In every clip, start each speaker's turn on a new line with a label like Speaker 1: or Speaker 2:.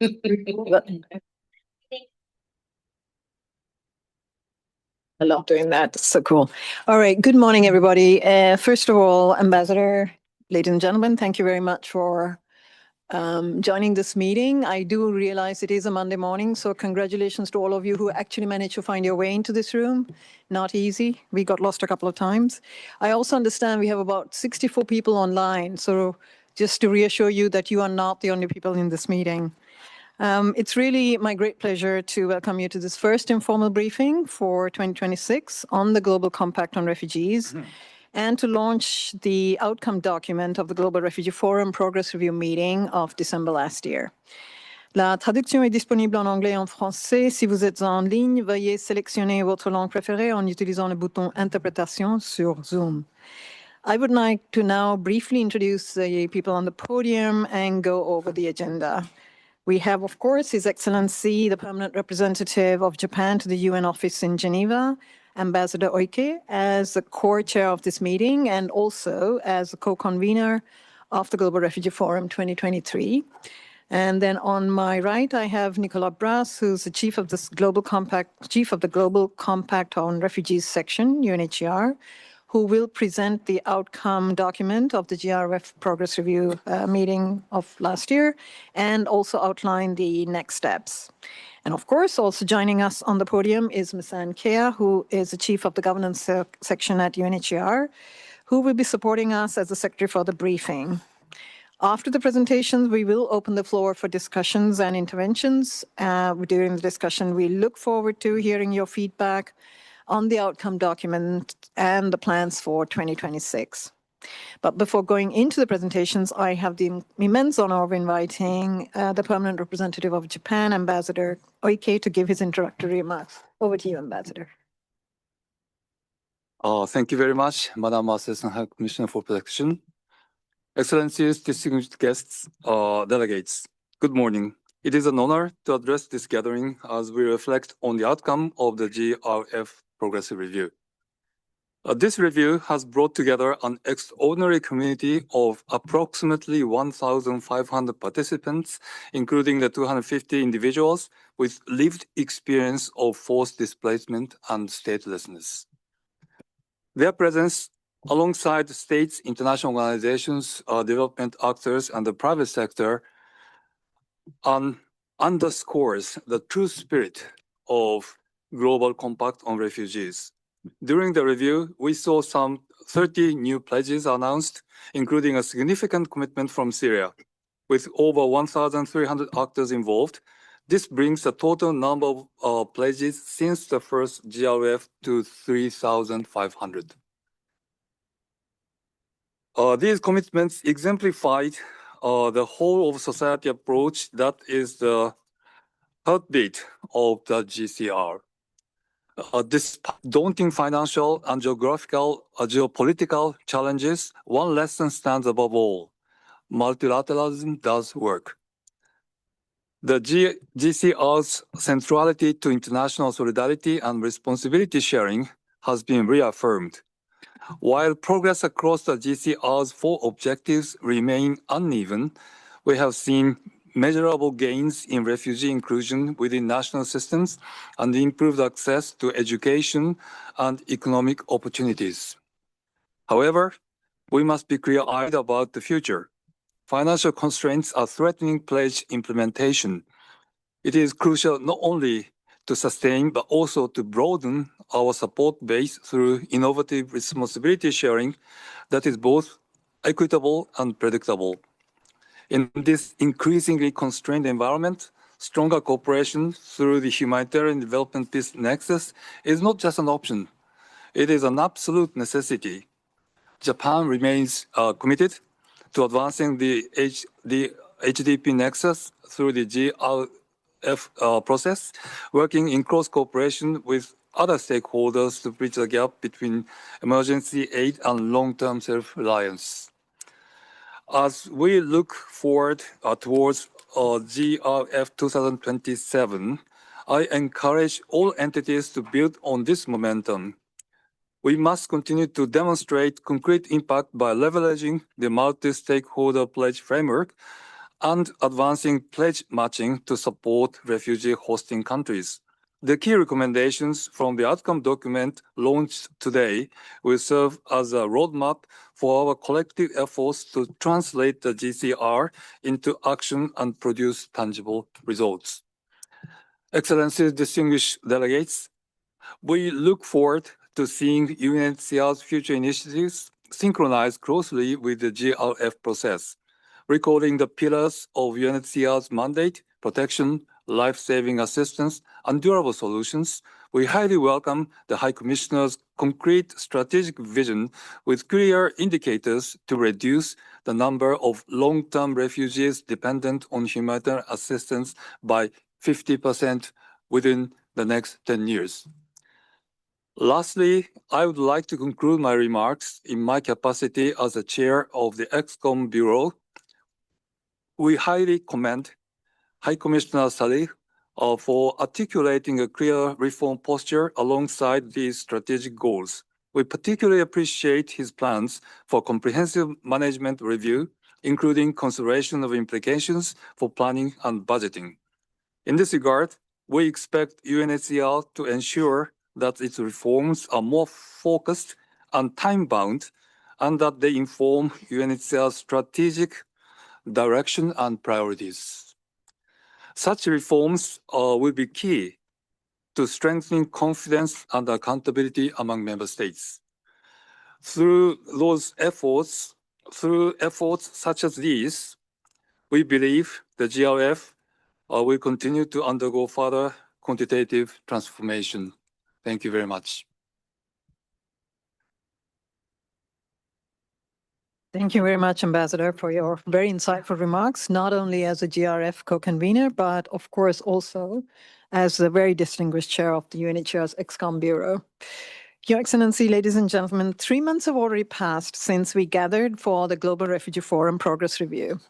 Speaker 1: I love doing that. So cool. All right. Good morning, everybody. First of all, Ambassador, ladies and gentlemen, thank you very much for joining this meeting. I do realize it is a Monday morning, so congratulations to all of you who actually managed to find your way into this room. Not easy. We got lost a couple of times. I also understand we have about 64 people online, so just to reassure you that you are not the only people in this meeting. It's really my great pleasure to welcome you to this first informal briefing for 2026 on the Global Compact on Refugees and to launch the outcome document of the Global Refugee Forum Progress Review meeting of December last year. La traduction est disponible en anglais et en français. Si vous êtes en ligne, veuillez sélectionner votre langue préférée en utilisant le bouton Interprétation sur Zoom. I would like to now briefly introduce the people on the podium and go over the agenda. We have, of course, His Excellency, the Permanent Representative of Japan to the UN Office in Geneva, Ambassador Oike, as the co-chair of this meeting and also as the co-convener of the Global Refugee Forum 2023. And then on my right, I have Nicolas Bras, who's the chief of the Global Compact on Refugees section, UNHCR, who will present the outcome document of the GRF Progress Review meeting of last year and also outline the next steps. And of course, also joining us on the podium is Ms. Anne Kea, who is the chief of the governance section at UNHCR, who will be supporting us as the secretary for the briefing. After the presentations, we will open the floor for discussions and interventions. During the discussion, we look forward to hearing your feedback on the outcome document and the plans for 2026. But before going into the presentations, I have the immense honor of inviting the Permanent Representative of Japan, Ambassador Oike, to give his introductory remarks. Over to you, Ambassador.
Speaker 2: Thank you very much, Madam Assistant High Commissioner for Protection. Excellencies, distinguished guests, delegates, good morning. It is an honor to address this gathering as we reflect on the outcome of the GRF Progressive Review. This review has brought together an extraordinary community of approximately 1,500 participants, including the 250 individuals with lived experience of forced displacement and statelessness. Their presence, alongside states, international organizations, development actors, and the private sector, underscores the true spirit of Global Compact on Refugees. During the review, we saw some 30 new pledges announced, including a significant commitment from Syria. With over 1,300 actors involved, this brings the total number of pledges since the first GRF to 3,500. These commitments exemplified the whole of society approach that is the heartbeat of the GCR. Despite daunting financial and geopolitical challenges, one lesson stands above all: multilateralism does work. The GCR's centrality to international solidarity and responsibility sharing has been reaffirmed. While progress across the GCR's four objectives remain uneven, we have seen measurable gains in refugee inclusion within national systems and improved access to education and economic opportunities. However, we must be clear-eyed about the future. Financial constraints are threatening pledge implementation. It is crucial not only to sustain, but also to broaden our support base through innovative responsibility sharing that is both equitable and predictable. In this increasingly constrained environment, stronger cooperation through the humanitarian development peace nexus is not just an option. It is an absolute necessity. Japan remains committed to advancing the HDP nexus through the GRF process, working in close cooperation with other stakeholders to bridge the gap between emergency aid and long-term self-reliance. As we look forward towards GRF 2027, I encourage all entities to build on this momentum. We must continue to demonstrate concrete impact by leveraging the multi-stakeholder pledge framework and advancing pledge matching to support refugee hosting countries. The key recommendations from the outcome document launched today will serve as a roadmap for our collective efforts to translate the GCR into action and produce tangible results. Excellencies, distinguished delegates, we look forward to seeing UNHCR's future initiatives synchronized closely with the GRF process. Recalling the pillars of UNHCR's mandate, protection, life-saving assistance, and durable solutions, we highly welcome the High Commissioner's concrete strategic vision with clear indicators to reduce the number of long-term refugees dependent on humanitarian assistance by 50% within the next 10 years. Lastly, I would like to conclude my remarks in my capacity as the chair of the ExCom Bureau. We highly commend High Commissioner Salih for articulating a clear reform posture alongside these strategic goals. We particularly appreciate his plans for comprehensive management review, including consideration of implications for planning and budgeting. In this regard, we expect UNHCR to ensure that its reforms are more focused and time-bound, and that they inform UNHCR's strategic direction and priorities. Such reforms will be key to strengthening confidence and accountability among member states. Through efforts such as these, we believe the GRF will continue to undergo further quantitative transformation. Thank you very much.
Speaker 1: Thank you very much, Ambassador, for your very insightful remarks, not only as a GRF co-convener, but of course also as the very distinguished chair of the UNHCR's ExCom Bureau. Your Excellency, ladies and gentlemen, 3 months have already passed since we gathered for the Global Refugee Forum Progress Review.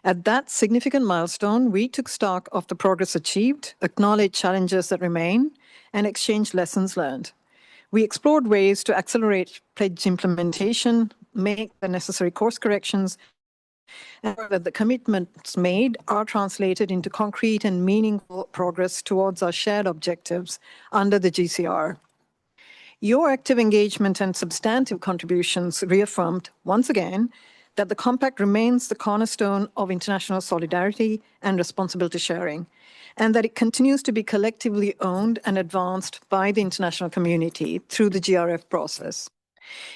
Speaker 1: At that significant milestone, we took stock of the progress achieved, acknowledged challenges that remain, and exchanged lessons learned. We explored ways to accelerate pledge implementation, make the necessary course corrections, and that the commitments made are translated into concrete and meaningful progress towards our shared objectives under the GCR. Your active engagement and substantive contributions reaffirmed, once again, that the Compact remains the cornerstone of international solidarity and responsibility sharing, and that it continues to be collectively owned and advanced by the international community through the GRF process.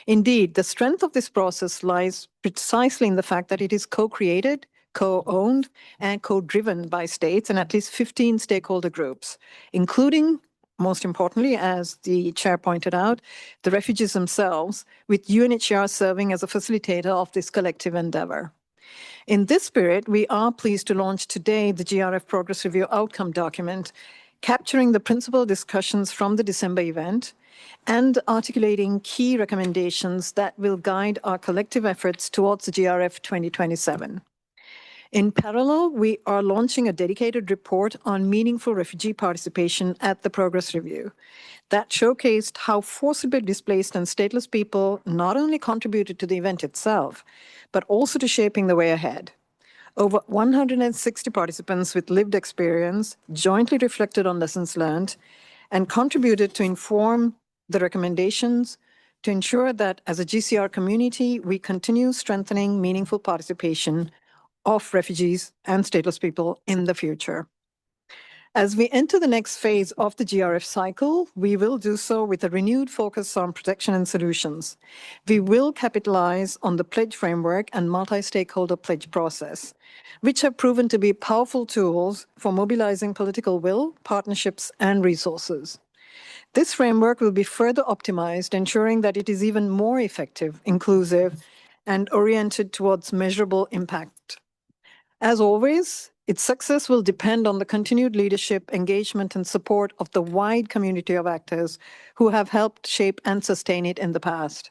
Speaker 1: Indeed, the strength of this process lies precisely in the fact that it is co-created, co-owned, and co-driven by states and at least 15 stakeholder groups, including, most importantly, as the chair pointed out, the refugees themselves, with UNHCR serving as a facilitator of this collective endeavor. In this spirit, we are pleased to launch today the GRF Progress Review Outcome Document, capturing the principal discussions from the December event and articulating key recommendations that will guide our collective efforts towards the GRF 2027. In parallel, we are launching a dedicated report on meaningful refugee participation at the Progress Review that showcased how forcibly displaced and stateless people not only contributed to the event itself, but also to shaping the way ahead. Over 160 participants with lived experience jointly reflected on lessons learned and contributed to inform the recommendations to ensure that as a GCR community, we continue strengthening meaningful participation of refugees and stateless people in the future. As we enter the next phase of the GRF cycle, we will do so with a renewed focus on protection and solutions. We will capitalize on the pledge framework and multi-stakeholder pledge process, which have proven to be powerful tools for mobilizing political will, partnerships, and resources. This framework will be further optimized, ensuring that it is even more effective, inclusive, and oriented towards measurable impact. As always, its success will depend on the continued leadership, engagement, and support of the wide community of actors who have helped shape and sustain it in the past.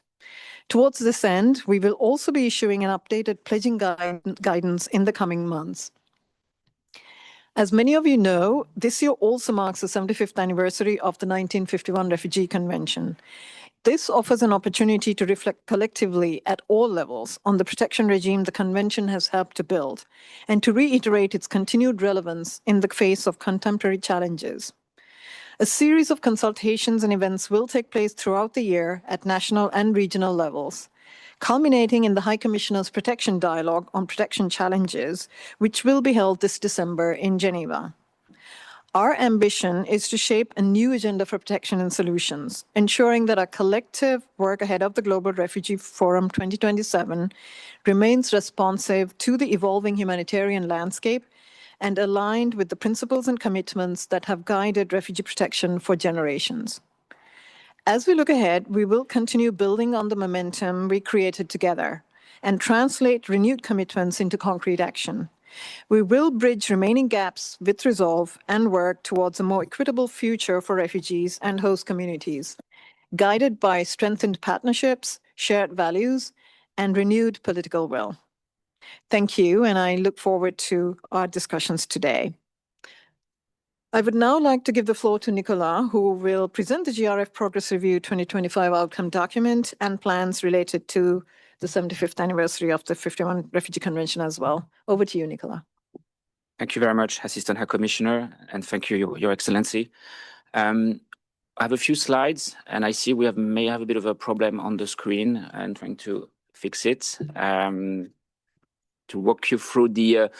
Speaker 1: Towards this end, we will also be issuing an updated pledging guidance in the coming months. As many of you know, this year also marks the 75th anniversary of the 1951 Refugee Convention. This offers an opportunity to reflect collectively at all levels on the protection regime the Convention has helped to build and to reiterate its continued relevance in the face of contemporary challenges. A series of consultations and events will take place throughout the year at national and regional levels, culminating in the High Commissioner's Protection Dialogue on Protection Challenges, which will be held this December in Geneva. Our ambition is to shape a new agenda for protection and solutions, ensuring that our collective work ahead of the Global Refugee Forum 2027 remains responsive to the evolving humanitarian landscape and aligned with the principles and commitments that have guided refugee protection for generations. As we look ahead, we will continue building on the momentum we created together and translate renewed commitments into concrete action. We will bridge remaining gaps with resolve and work towards a more equitable future for refugees and host communities, guided by strengthened partnerships, shared values, and renewed political will. Thank you, and I look forward to our discussions today. I would now like to give the floor to Nicolas, who will present the GRF Progress Review 2025 Outcome Document and plans related to the 75th anniversary of the 51 Refugee Convention as well. Over to you, Nicolas.
Speaker 3: Thank you very much, Assistant High Commissioner, and thank you, Your Excellency. I have a few slides, and I see we may have a bit of a problem on the screen, and trying to fix it. To walk you through the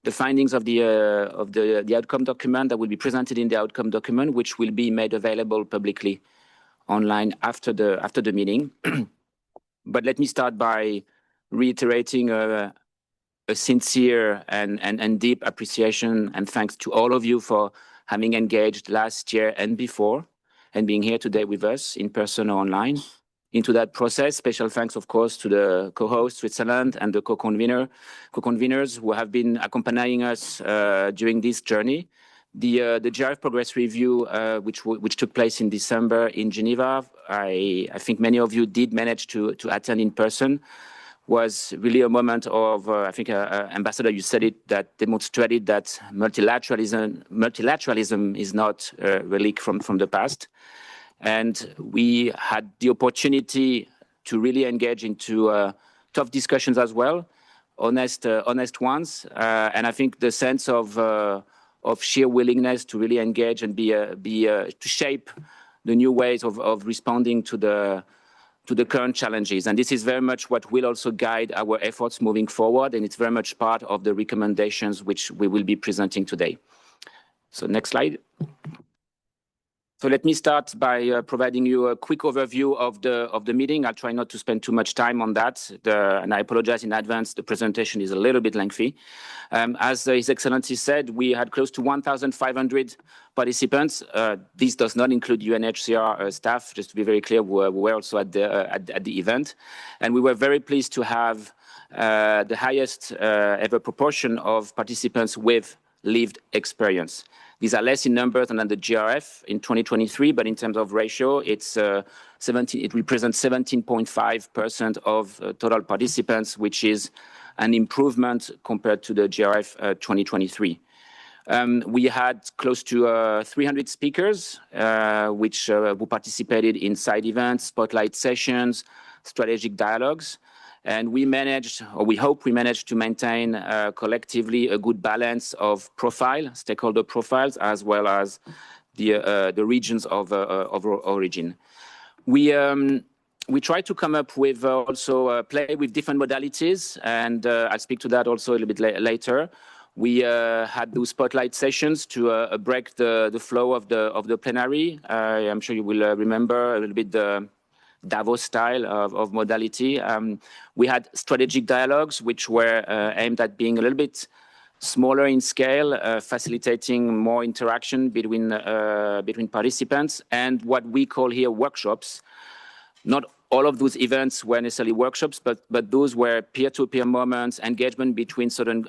Speaker 3: findings of the outcome document that will be presented in the outcome document, which will be made available publicly online after the meeting. But let me start by reiterating a sincere and deep appreciation and thanks to all of you for having engaged last year and before and being here today with us in person or online into that process. Special thanks, of course, to the co-host, Switzerland, and the co-conveners who have been accompanying us during this journey. The GRF Progress Review, which took place in December in Geneva, I think many of you did manage to attend in person, was really a moment of, I think, Ambassador, you said it, that demonstrated that multilateralism is not a relic from the past. And we had the opportunity to really engage into tough discussions as well, honest ones. And I think the sense of sheer willingness to really engage and to shape the new ways of responding to the current challenges. And this is very much what will also guide our efforts moving forward. And it's very much part of the recommendations which we will be presenting today. So next slide. So let me start by providing you a quick overview of the meeting. I'll try not to spend too much time on that. And I apologize in advance, the presentation is a little bit lengthy. As His Excellency said, we had close to 1,500 participants. This does not include UNHCR staff, just to be very clear, we were also at the event. And we were very pleased to have the highest ever proportion of participants with lived experience. These are less in numbers than the GRF in 2023, but in terms of ratio, it represents 17.5% of total participants, which is an improvement compared to the GRF 2023. We had close to 300 speakers, who participated in side events, spotlight sessions, strategic dialogues. And we hope we managed to maintain collectively a good balance of stakeholder profiles, as well as the regions of origin. We try to come up with also play with different modalities, and I'll speak to that also a little bit later. We had those spotlight sessions to break the flow of the plenary. I'm sure you will remember a little bit the Davos style of modality. We had strategic dialogues, which were aimed at being a little bit smaller in scale, facilitating more interaction between participants, and what we call here workshops. Not all of those events were necessarily workshops, but those were peer-to-peer moments, engagement between certain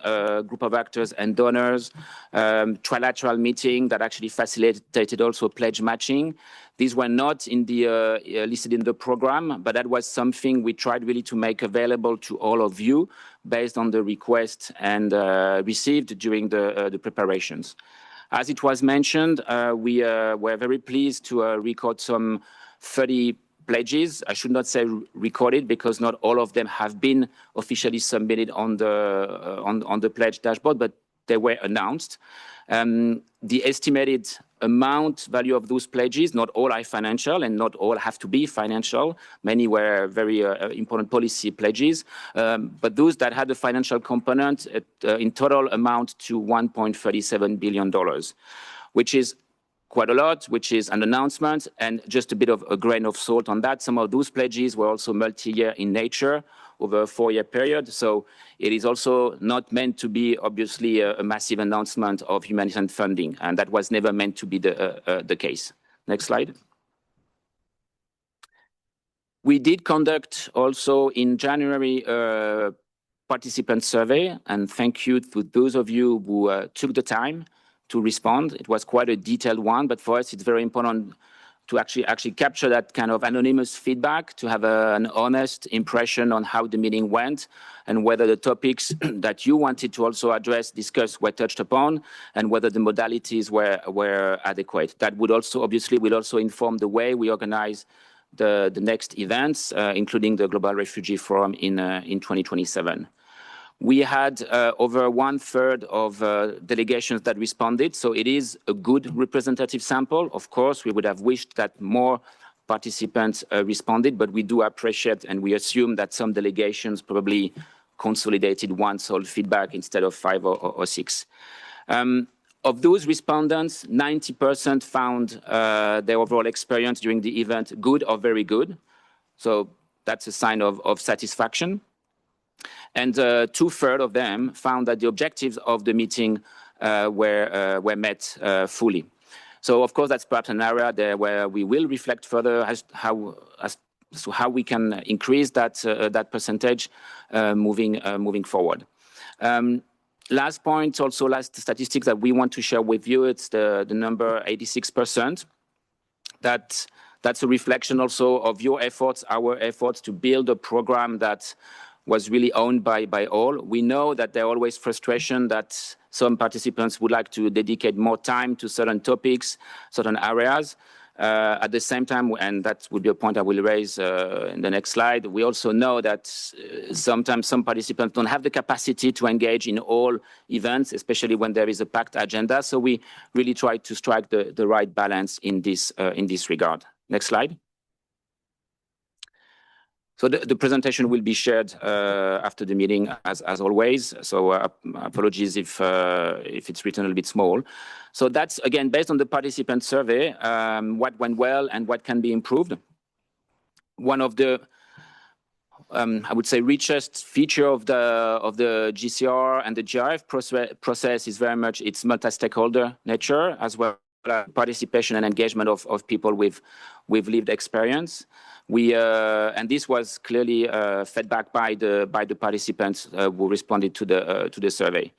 Speaker 3: group of actors and donors, trilateral meeting that actually facilitated also pledge matching. These were not listed in the program, but that was something we tried really to make available to all of you based on the request and received during the preparations. As it was mentioned, we were very pleased to record some 30+ pledges. I should not say recorded because not all of them have been officially submitted on the pledge dashboard, but they were announced. The estimated amount value of those pledges, not all are financial and not all have to be financial. Many were very important policy pledges, but those that had a financial component in total amount to $1.37 billion, which is quite a lot, which is an announcement, and just a bit of a grain of salt on that. Some of those pledges were also multi-year in nature over a 4-year period. So it is also not meant to be, obviously, a massive announcement of humanitarian funding, and that was never meant to be the case. Next slide. We did conduct also in January a participant survey, and thank you to those of you who took the time to respond. It was quite a detailed one, but for us, it's very important to actually capture that kind of anonymous feedback, to have an honest impression on how the meeting went and whether the topics that you wanted to also address, discuss, were touched upon, and whether the modalities were adequate. That would also, obviously, will also inform the way we organize the next events, including the Global Refugee Forum in 2027. We had over 1/3 of delegations that responded, so it is a good representative sample. Of course, we would have wished that more participants responded, but we do appreciate and we assume that some delegations probably consolidated one sole feedback instead of 5 or 6. Of those respondents, 90% found their overall experience during the event good or very good. So that's a sign of satisfaction. And 2/3 of them found that the objectives of the meeting were met fully. So, of course, that's perhaps an area there where we will reflect further as to how we can increase that percentage moving forward. Last point, also last statistics that we want to share with you, it's the number 86%. That's a reflection also of your efforts, our efforts to build a program that was really owned by all. We know that there are always frustration that some participants would like to dedicate more time to certain topics, certain areas. At the same time, and that would be a point I will raise in the next slide, we also know that sometimes some participants don't have the capacity to engage in all events, especially when there is a packed agenda. So we really try to strike the right balance in this regard. Next slide. So the presentation will be shared after the meeting, as always. So apologies if it's written a little bit small. So that's, again, based on the participant survey, what went well and what can be improved. One of the, I would say, richest feature of the GCR and the GRF process is very much its multi-stakeholder nature, as well as participation and engagement of people with lived experience. And this was clearly fed back by the participants who responded to the survey.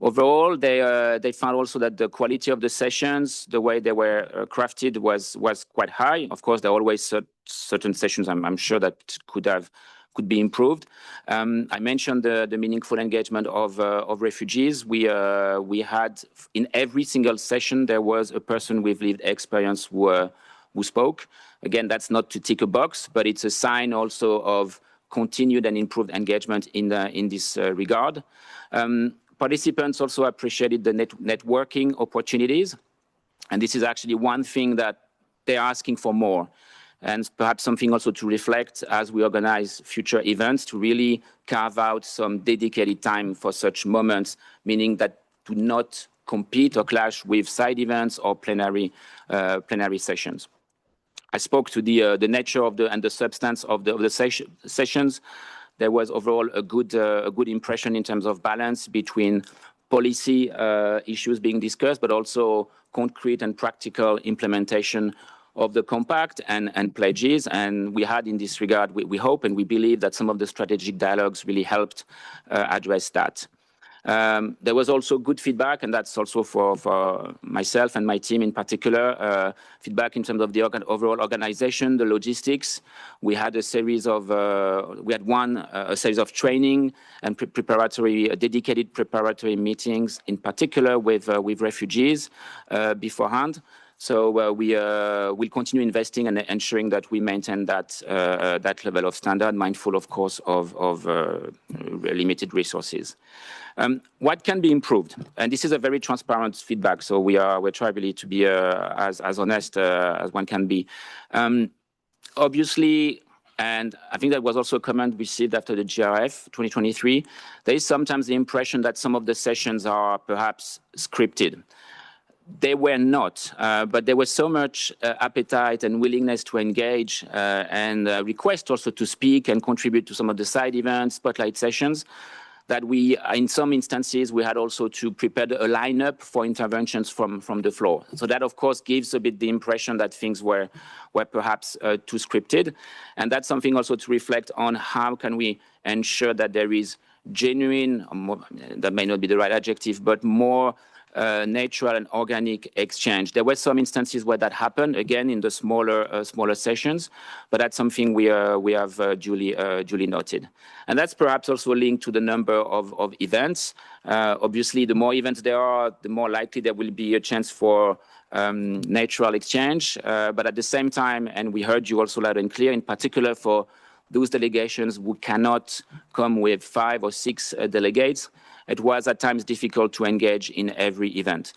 Speaker 3: Overall, they found also that the quality of the sessions, the way they were crafted, was quite high. Of course, there are always certain sessions I'm sure that could be improved. I mentioned the meaningful engagement of refugees. We had in every single session there was a person with lived experience who spoke. Again, that's not to tick a box, but it's a sign also of continued and improved engagement in this regard. Participants also appreciated the networking opportunities, and this is actually one thing that they're asking for more, and perhaps something also to reflect as we organize future events, to really carve out some dedicated time for such moments, meaning that do not compete or clash with side events or plenary sessions. I spoke to the nature of and the substance of the sessions. There was overall a good impression in terms of balance between policy issues being discussed, but also concrete and practical implementation of the compact and pledges. And we had in this regard, we hope and we believe that some of the strategic dialogues really helped address that. There was also good feedback, and that's also for myself and my team in particular, feedback in terms of the overall organization, the logistics. We had a series of training and dedicated preparatory meetings, in particular with refugees beforehand. So we will continue investing and ensuring that we maintain that level of standard, mindful, of course, of limited resources. What can be improved? And this is a very transparent feedback, so we try really to be as honest as one can be. Obviously, and I think that was also a comment received after the GRF 2023, there is sometimes the impression that some of the sessions are perhaps scripted. They were not, but there was so much appetite and willingness to engage and request also to speak and contribute to some of the side events, spotlight sessions, that we, in some instances, we had also to prepare a lineup for interventions from the floor. So that, of course, gives a bit the impression that things were perhaps too scripted. And that's something also to reflect on how can we ensure that there is genuine, that may not be the right adjective, but more natural and organic exchange. There were some instances where that happened, again, in the smaller sessions, but that's something we have duly noted. And that's perhaps also linked to the number of events. Obviously, the more events there are, the more likely there will be a chance for natural exchange. But at the same time, and we heard you also loud and clear, in particular for those delegations who cannot come with 5 or 6 delegates, it was at times difficult to engage in every event.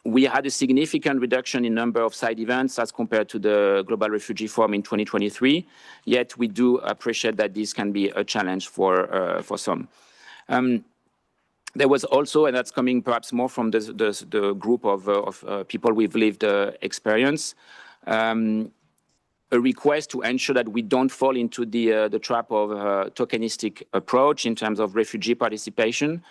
Speaker 3: We had a significant reduction in number of side events as compared to the Global Refugee Forum in 2023, yet we do appreciate that this can be a challenge for some. There was also, and that's coming perhaps more from the group of people with lived experience, a request to ensure that we don't fall into the trap of a tokenistic approach in terms of refugee participation.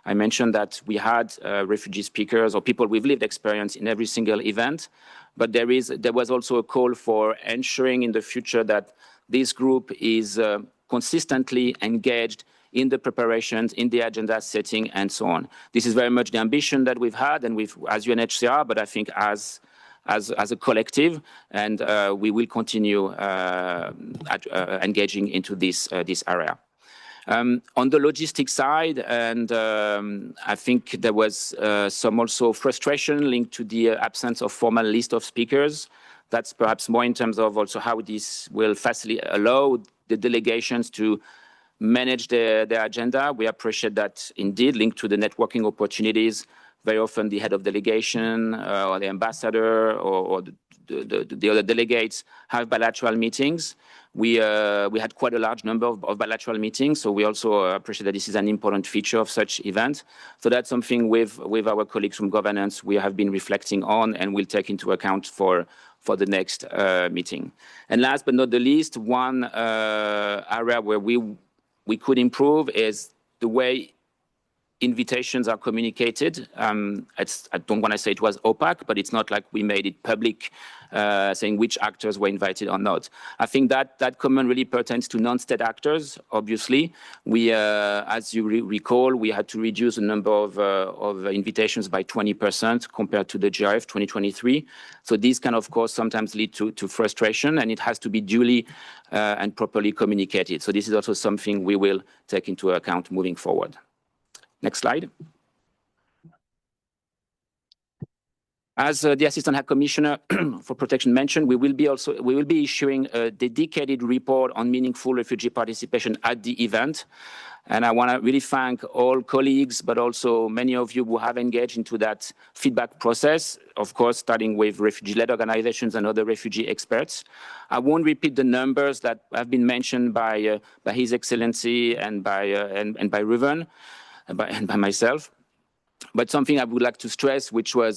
Speaker 3: I mentioned that we had refugee speakers or people with lived experience in every single event, but there was also a call for ensuring in the future that this group is consistently engaged in the preparations, in the agenda setting, and so on. This is very much the ambition that we've had, and as UNHCR, but I think as a collective, and we will continue engaging into this area. On the logistics side, and I think there was some also frustration linked to the absence of formal list of speakers. That's perhaps more in terms of also how this will allow the delegations to manage their agenda. We appreciate that indeed linked to the networking opportunities. Very often the head of delegation or the ambassador or the other delegates have bilateral meetings. We had quite a large number of bilateral meetings, so we also appreciate that this is an important feature of such events. So that's something with our colleagues from governance we have been reflecting on and will take into account for the next meeting. And last but not the least, one area where we could improve is the way invitations are communicated. I don't want to say it was opaque, but it's not like we made it public, saying which actors were invited or not. I think that comment really pertains to non-state actors. Obviously, we, as you recall, we had to reduce the number of invitations by 20% compared to the GRF 2023. So these can, of course, sometimes lead to frustration, and it has to be duly and properly communicated. So this is also something we will take into account moving forward. Next slide. As the Assistant High Commissioner for Protection mentioned, we will be issuing a dedicated report on meaningful refugee participation at the event. And I want to really thank all colleagues, but also many of you who have engaged into that feedback process, of course, starting with refugee-led organizations and other refugee experts. I won't repeat the numbers that have been mentioned by His Excellency and by Ruven. And by myself. But something I would like to stress, which we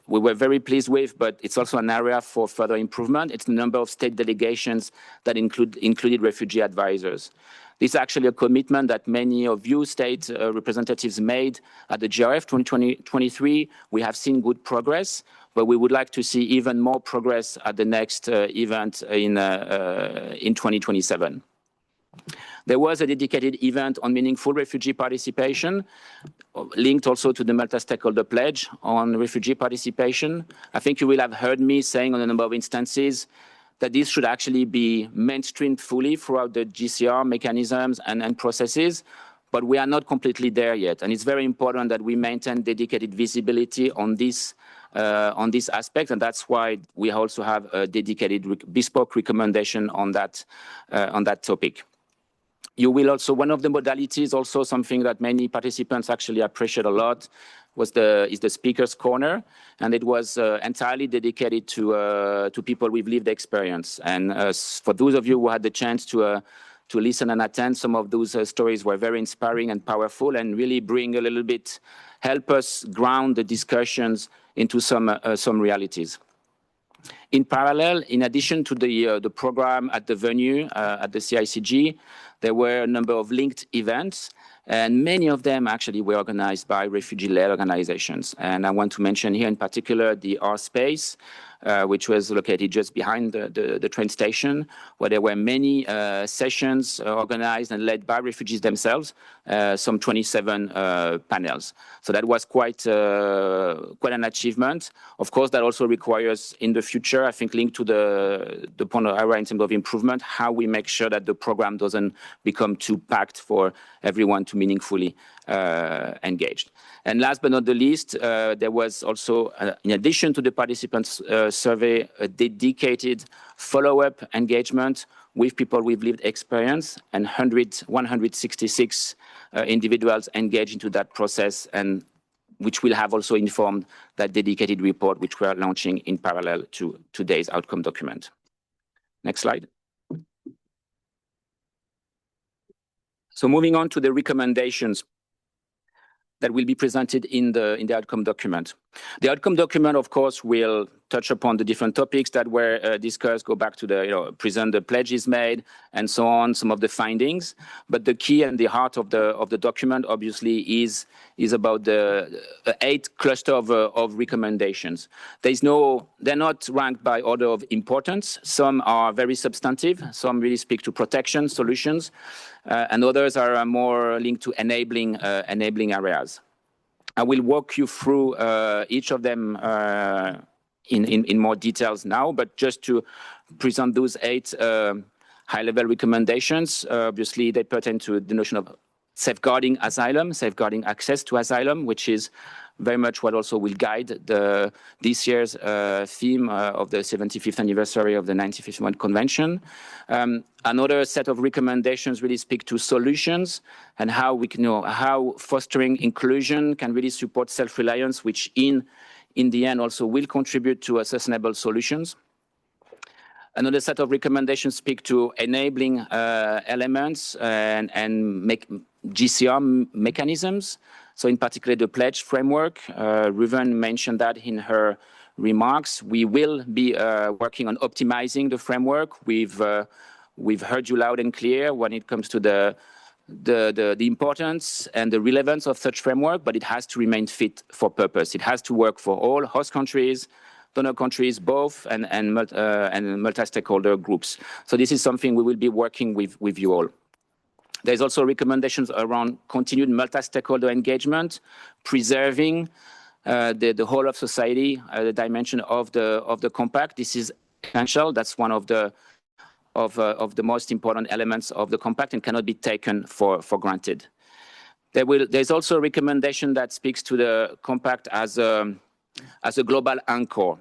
Speaker 3: were very pleased with, but it's also an area for further improvement. It's the number of state delegations that included refugee advisors. This is actually a commitment that many of you state representatives made at the GRF 2023. We have seen good progress, but we would like to see even more progress at the next event in 2027. There was a dedicated event on meaningful refugee participation, linked also to the multi-stakeholder pledge on refugee participation. I think you will have heard me saying on a number of instances that this should actually be mainstreamed fully throughout the GCR mechanisms and processes. but we are not completely there yet. And it's very important that we maintain dedicated visibility on this aspect, and that's why we also have a dedicated bespoke recommendation on that topic. You will also, one of the modalities, also something that many participants actually appreciate a lot, is the speaker's corner, and it was entirely dedicated to people with lived experience. And for those of you who had the chance to listen and attend, some of those stories were very inspiring and powerful, and really bring a little bit, help us ground the discussions into some realities. In parallel, in addition to the program at the venue, at the CICG, there were a number of linked events, and many of them actually were organized by refugee-led organizations. And I want to mention here in particular the R Space, which was located just behind the train station, where there were many sessions organized and led by refugees themselves, some 27 panels. So that was quite an achievement. Of course, that also requires in the future, I think, linked to the point of area in terms of improvement, how we make sure that the program doesn't become too packed for everyone to meaningfully engaged. And last but not the least, there was also, in addition to the participants' survey, a dedicated follow-up engagement with people with lived experience, and 166 individuals engaged into that process, and which will have also informed that dedicated report, which we are launching in parallel to today's outcome document. Next slide. So moving on to the recommendations that will be presented in the outcome document. The outcome document, of course, will touch upon the different topics that were discussed, go back to present the pledges made, and so on, some of the findings. But the key and the heart of the document, obviously, is about the 8 cluster of recommendations. They're not ranked by order of importance. Some are very substantive. Some really speak to protection solutions, and others are more linked to enabling areas. I will walk you through each of them in more details now, but just to present those 8 high-level recommendations, obviously they pertain to the notion of safeguarding asylum, safeguarding access to asylum, which is very much what also will guide this year's theme of the 75th anniversary of the 1951 Convention. Another set of recommendations really speak to solutions and how we can how fostering inclusion can really support self-reliance, which in the end also will contribute to sustainable solutions. Another set of recommendations speak to enabling elements and make GCR mechanisms. So in particular, the pledge framework. Ruven mentioned that in her remarks. We will be working on optimizing the framework. We've heard you loud and clear when it comes to the importance and the relevance of such framework, but it has to remain fit for purpose. It has to work for all host countries, donor countries, both, and multi-stakeholder groups. So this is something we will be working with you all. There's also recommendations around continued multi-stakeholder engagement, preserving the whole of society, the dimension of the compact. This is essential. That's one of the most important elements of the compact and cannot be taken for granted. There's also a recommendation that speaks to the compact as a global anchor.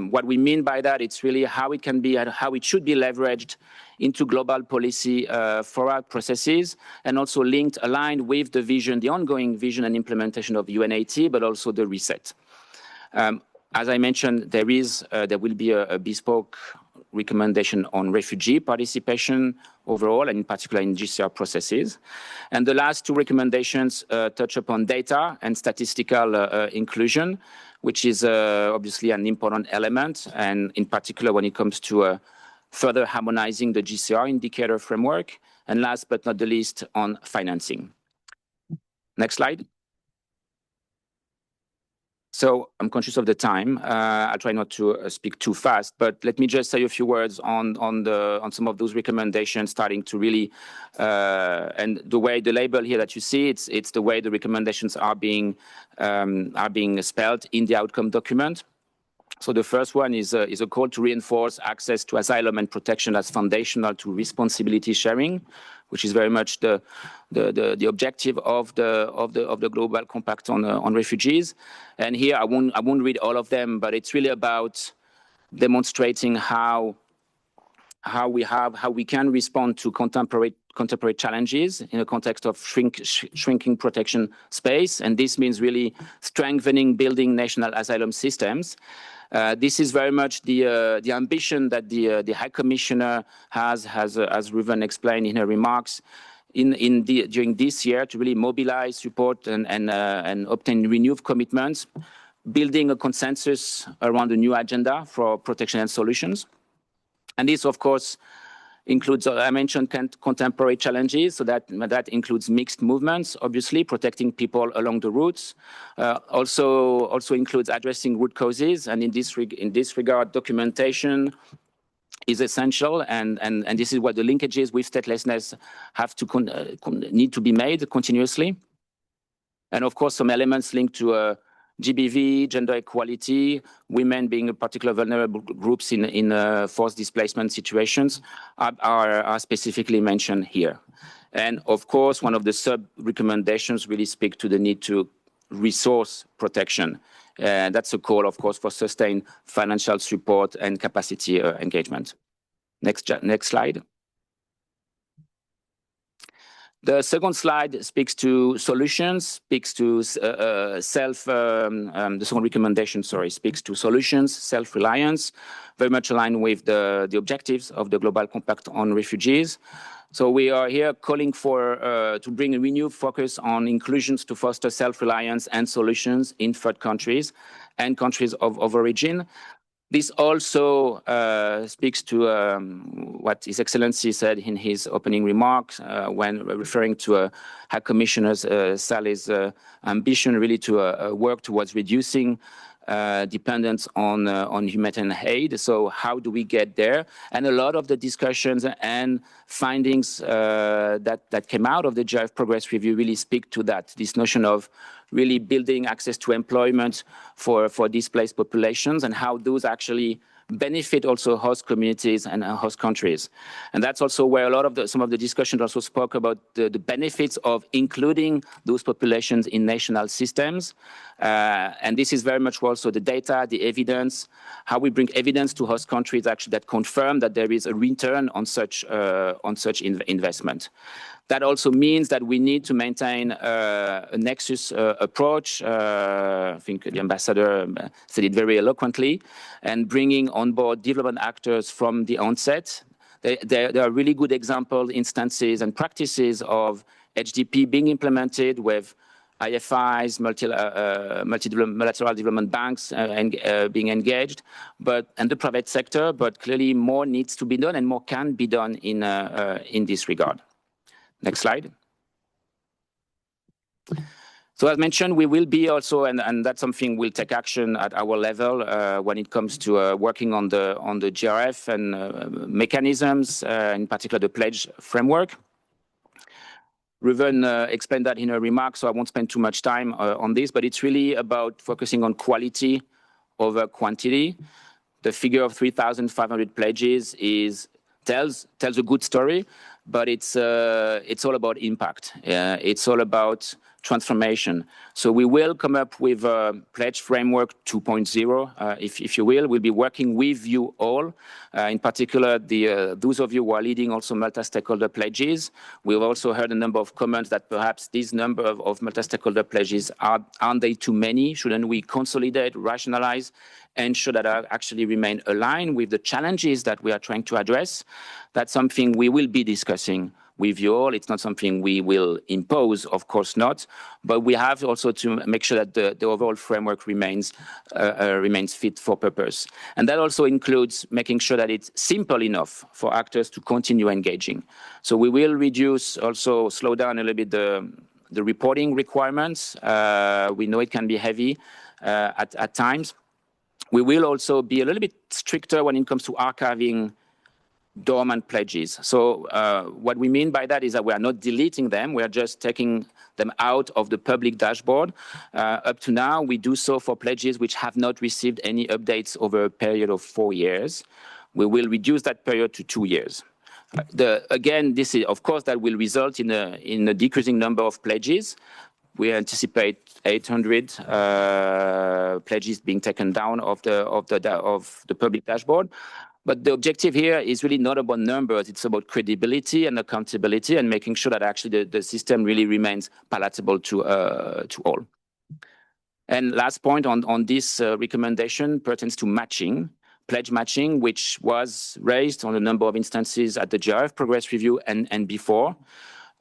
Speaker 3: What we mean by that, it's really how it can be and how it should be leveraged into global policy for our processes, and also aligned with the vision, the ongoing vision and implementation of UNAT, but also the reset. As I mentioned, there will be a bespoke recommendation on refugee participation overall, and in particular in GCR processes. And the last 2 recommendations touch upon data and statistical inclusion, which is obviously an important element, and in particular when it comes to further harmonizing the GCR indicator framework, and last but not the least, on financing. Next slide. So I'm conscious of the time. I'll try not to speak too fast, but let me just say a few words on some of those recommendations, starting to really, and the way the label here that you see, it's the way the recommendations are being spelled in the outcome document. So the first one is a call to reinforce access to asylum and protection as foundational to responsibility sharing, which is very much the objective of the Global Compact on refugees. And here I won't read all of them, but it's really about demonstrating how we can respond to contemporary challenges in a context of shrinking protection space, and this means really strengthening, building national asylum systems. This is very much the ambition that the High Commissioner has, as Ruven explained in her remarks, during this year to really mobilize, support, and obtain renewed commitments, building a consensus around a new agenda for protection and solutions. And this, of course, includes, I mentioned contemporary challenges, so that includes mixed movements, obviously, protecting people along the routes. Also includes addressing root causes, and in this regard, documentation is essential, and this is what the linkages with statelessness have to need to be made continuously. And of course, some elements linked to GBV, gender equality, women being a particular vulnerable groups in forced displacement situations are specifically mentioned here. And of course, one of the sub-recommendations really speak to the need to resource protection. That's a call, of course, for sustained financial support and capacity engagement. Next slide. The second slide speaks to solutions, speaks to the second recommendation, speaks to solutions, self-reliance, very much aligned with the objectives of the Global Compact on refugees. So we are here calling for to bring a renewed focus on inclusions to foster self-reliance and solutions in third countries and countries of origin. This also speaks to what His Excellency said in his opening remarks when referring to High Commissioner Saleh's ambition really to work towards reducing dependence on humanitarian aid. So how do we get there? And a lot of the discussions and findings that came out of the GIF Progress Review really speak to that, this notion of really building access to employment for displaced populations and how those actually benefit also host communities and host countries. And that's also where some of the discussions also spoke about the benefits of including those populations in national systems. And this is very much also the data, the evidence, how we bring evidence to host countries actually that confirm that there is a return on such investment. That also means that we need to maintain a nexus approach. I think the ambassador said it very eloquently, and bringing on board development actors from the onset. There are really good example instances and practices of HDP being implemented with IFIs, multilateral development banks being engaged, and the private sector, but clearly more needs to be done and more can be done in this regard. Next slide. So as mentioned, we will be also, and that's something we'll take action at our level when it comes to working on the GRF and mechanisms, in particular the pledge framework. Ruven explained that in her remarks, so I won't spend too much time on this, but it's really about focusing on quality over quantity. The figure of 3,500 pledges tells a good story, but it's all about impact. It's all about transformation. So we will come up with a pledge framework 2.0, if you will. We'll be working with you all, in particular those of you who are leading also multi-stakeholder pledges. We've also heard a number of comments that perhaps this number of multi-stakeholder pledges aren't they too many? Shouldn't we consolidate, rationalize, ensure that I actually remain aligned with the challenges that we are trying to address? That's something we will be discussing with you all. It's not something we will impose, of course not, but we have also to make sure that the overall framework remains fit for purpose. And that also includes making sure that it's simple enough for actors to continue engaging. So we will slow down a little bit the reporting requirements. We know it can be heavy at times. We will also be a little bit stricter when it comes to archiving dormant pledges. So what we mean by that is that we are not deleting them. We are just taking them out of the public dashboard. Up to now, we do so for pledges which have not received any updates over a period of 4 years. We will reduce that period to 2 years. Again, this is, of course, that will result in a decreasing number of pledges. We anticipate 800 pledges being taken down of the public dashboard. But the objective here is really not about numbers. It's about credibility and accountability and making sure that actually the system really remains palatable to all. And last point on this recommendation pertains to matching, pledge matching, which was raised on a number of instances at the GRF progress review and before.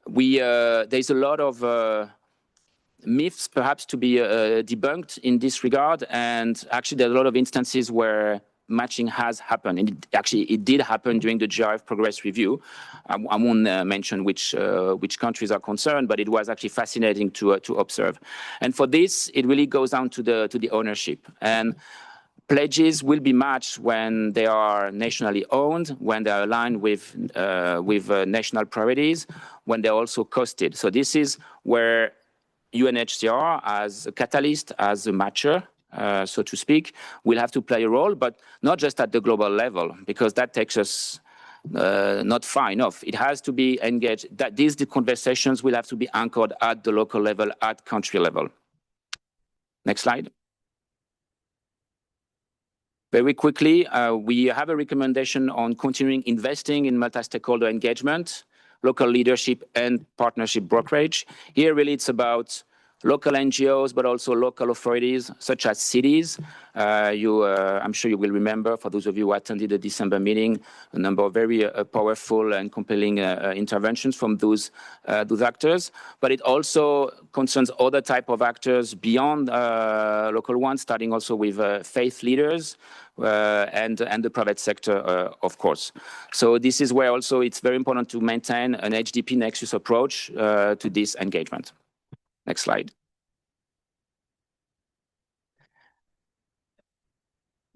Speaker 3: There's a lot of myths perhaps to be debunked in this regard, and actually there are a lot of instances where matching has happened, and it did happen during the GRF progress review. I won't mention which countries are concerned, but it was actually fascinating to observe. And for this, it really goes down to the ownership. And pledges will be matched when they are nationally owned, when they are aligned with national priorities, when they're also costed. So this is where UNHCR, as a catalyst, as a matcher, so to speak, will have to play a role, but not just at the global level, because that takes us not far enough. It has to be engaged. These conversations will have to be anchored at the local level, at country level. Next slide. Very quickly, we have a recommendation on continuing investing in multi-stakeholder engagement, local leadership, and partnership brokerage. Here, really, it's about local NGOs, but also local authorities, such as cities. I'm sure you will remember, for those of you who attended the December meeting, a number of very powerful and compelling interventions from those actors. But it also concerns other type of actors beyond local ones, starting also with faith leaders and the private sector, of course. So this is where also it's very important to maintain an HDP Nexus approach to this engagement. Next slide.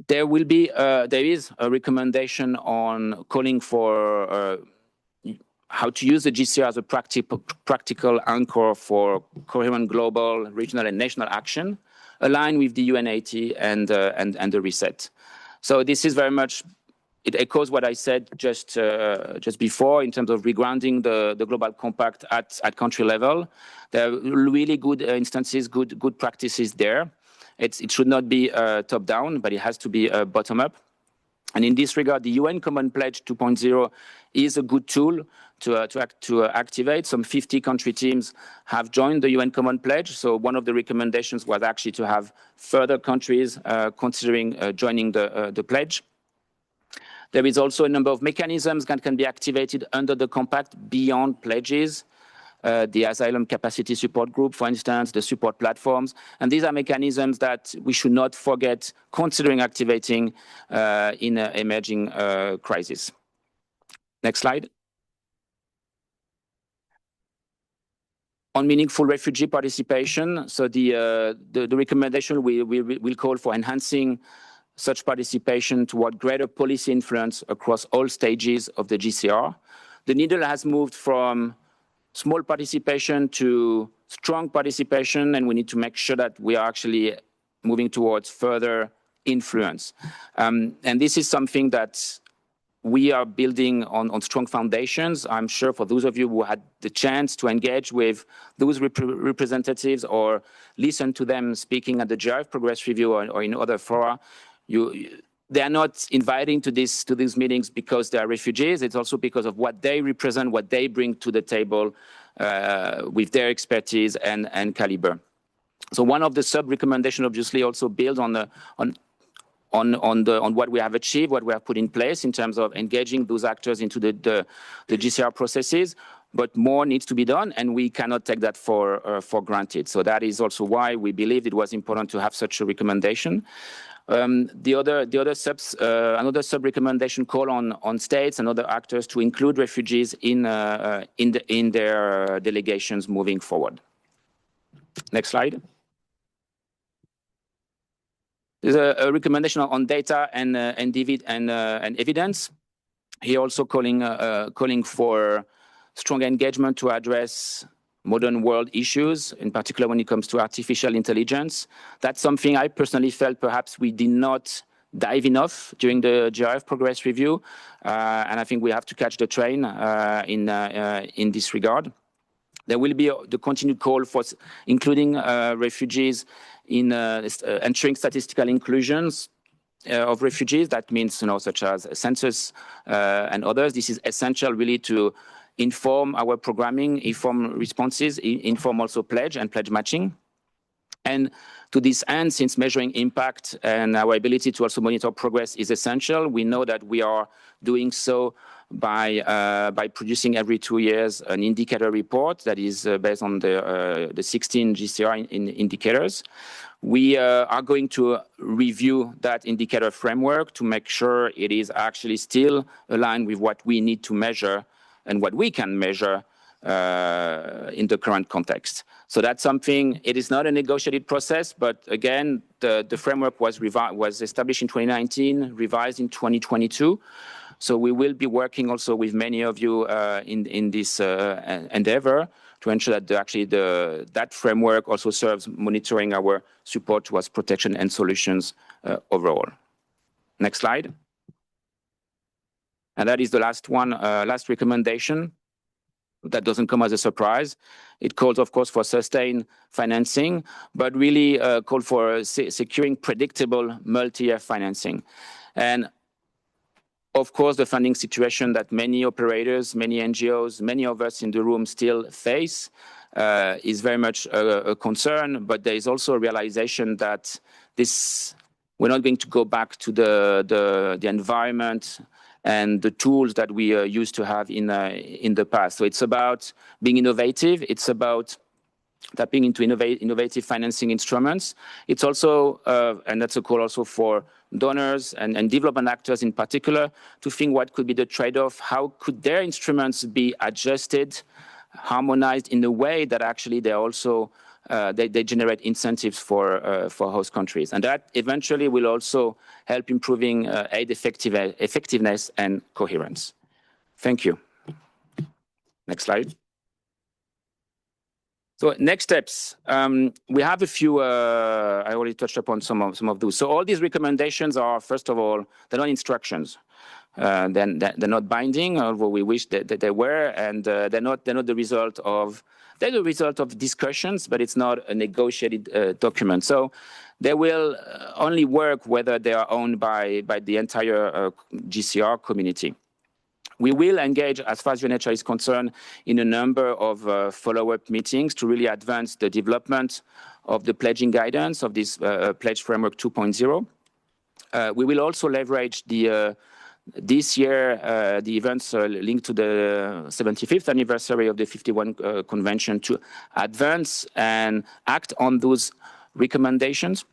Speaker 3: There is a recommendation on calling for how to use the GCR as a practical anchor for coherent global, regional, and national action, aligned with the UN80 and the reset. So this is very much, it echoes what I said just before in terms of regrounding the global compact at country level. There are really good instances, good practices there. It should not be top down, but it has to be bottom up. And in this regard, the UN Common Pledge 2.0 is a good tool to activate. Some 50 country teams have joined the UN Common Pledge. So one of the recommendations was actually to have further countries considering joining the pledge. There is also a number of mechanisms that can be activated under the compact beyond pledges. The Asylum Capacity Support Group, for instance, the support platforms. And these are mechanisms that we should not forget considering activating in an emerging crisis. Next slide. On meaningful refugee participation, so the recommendation will call for enhancing such participation toward greater policy influence across all stages of the GCR. The needle has moved from small participation to strong participation, and we need to make sure that we are actually moving towards further influence. And this is something that we are building on strong foundations. I'm sure for those of you who had the chance to engage with those representatives or listen to them speaking at the GRF Progress Review or in other fora, they are not inviting to these meetings because they are refugees. It's also because of what they represent, what they bring to the table with their expertise and caliber. So one of the sub-recommendations obviously also builds on what we have achieved, what we have put in place in terms of engaging those actors into the GCR processes. But more needs to be done, and we cannot take that for granted. So that is also why we believed it was important to have such a recommendation. Another sub-recommendation call on states and other actors to include refugees in their delegations moving forward. Next slide. There's a recommendation on data and evidence. He also calling for strong engagement to address modern world issues, in particular when it comes to artificial intelligence. That's something I personally felt perhaps we did not dive enough during the GRF progress review, and I think we have to catch the train in this regard. There will be the continued call for including refugees in ensuring statistical inclusions of refugees. That means, such as census and others. This is essential really to inform our programming, inform responses, inform also pledge and pledge matching. And to this end, since measuring impact and our ability to also monitor progress is essential, we know that we are doing so by producing every 2 years an indicator report that is based on the 16 GCR indicators. We are going to review that indicator framework to make sure it is actually still aligned with what we need to measure and what we can measure in the current context. So that's something, it is not a negotiated process, but again, the framework was established in 2019, revised in 2022. So we will be working also with many of you in this endeavor to ensure that that framework also serves monitoring our support towards protection and solutions overall. Next slide. And that is the last one, last recommendation. That doesn't come as a surprise. It calls, of course, for sustained financing, but really called for securing predictable multi-year financing. And of course, the funding situation that many operators, many NGOs, many of us in the room still face is very much a concern, but there is also a realization that we're not going to go back to the environment and the tools that we used to have in the past. So it's about being innovative. It's about tapping into innovative financing instruments. It's also, and that's a call also for donors and development actors in particular, to think what could be the trade-off, how could their instruments be adjusted, harmonized in a way that actually they also they generate incentives for host countries. And that eventually will also help improving aid effectiveness and coherence. Thank you. Next slide. So next steps, we have a few, I already touched upon some of those. So all these recommendations are, first of all, they're not instructions. Then they're not binding, although we wish that they were, and they're not the result of, they're the result of discussions, but it's not a negotiated document. So they will only work whether they are owned by the entire GCR community. We will engage, as far as UNHCR is concerned, in a number of follow-up meetings to really advance the development of the pledging guidance of this Pledge Framework 2.0. We will also leverage this year the events linked to the 75th anniversary of the 51 Convention to advance and act on those recommendations.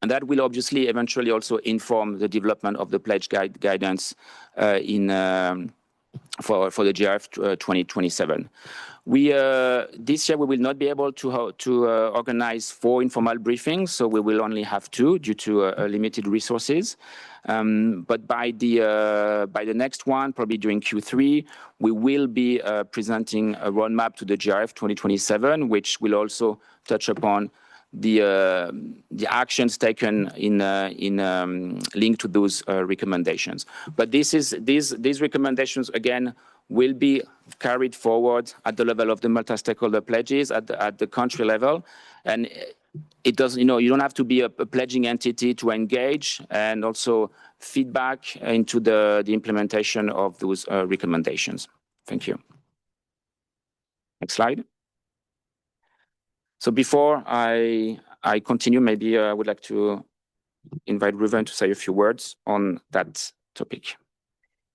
Speaker 3: And that will obviously eventually also inform the development of the pledge guidance for the GRF 2027. This year we will not be able to organize 4 informal briefings, so we will only have 2 due to limited resources. But by the next one, probably during Q3, we will be presenting a roadmap to the GRF 2027, which will also touch upon the actions taken in linked to those recommendations. But these recommendations again will be carried forward at the level of the multi-stakeholder pledges at the country level, and it does, you don't have to be a pledging entity to engage and also feedback into the implementation of those recommendations. Thank you. Next slide. So before I continue, maybe I would like to invite Ruven to say a few words on that topic.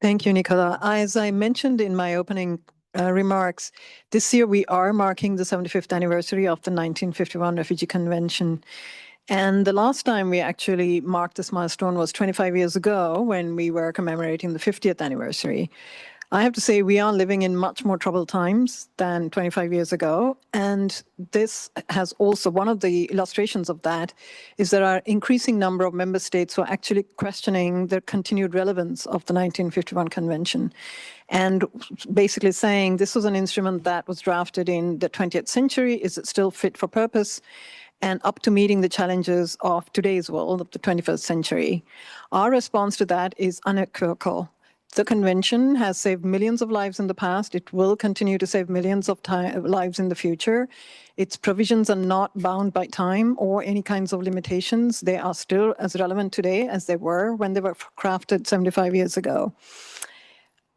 Speaker 1: Thank you, Nicolas. As I mentioned in my opening remarks, this year we are marking the 75th anniversary of the 1951 Refugee Convention. And the last time we actually marked this milestone was 25 years ago when we were commemorating the 50th anniversary. I have to say we are living in much more troubled times than 25 years ago. And this has also, one of the illustrations of that is there are increasing number of member states who are actually questioning the continued relevance of the 1951 Convention. And basically saying this was an instrument that was drafted in the 20th century. Is it still fit for purpose? And up to meeting the challenges of today's world, of the 21st century. Our response to that is unequivocal. The convention has saved millions of lives in the past. It will continue to save millions of lives in the future. Its provisions are not bound by time or any kinds of limitations. They are still as relevant today as they were when they were crafted 75 years ago.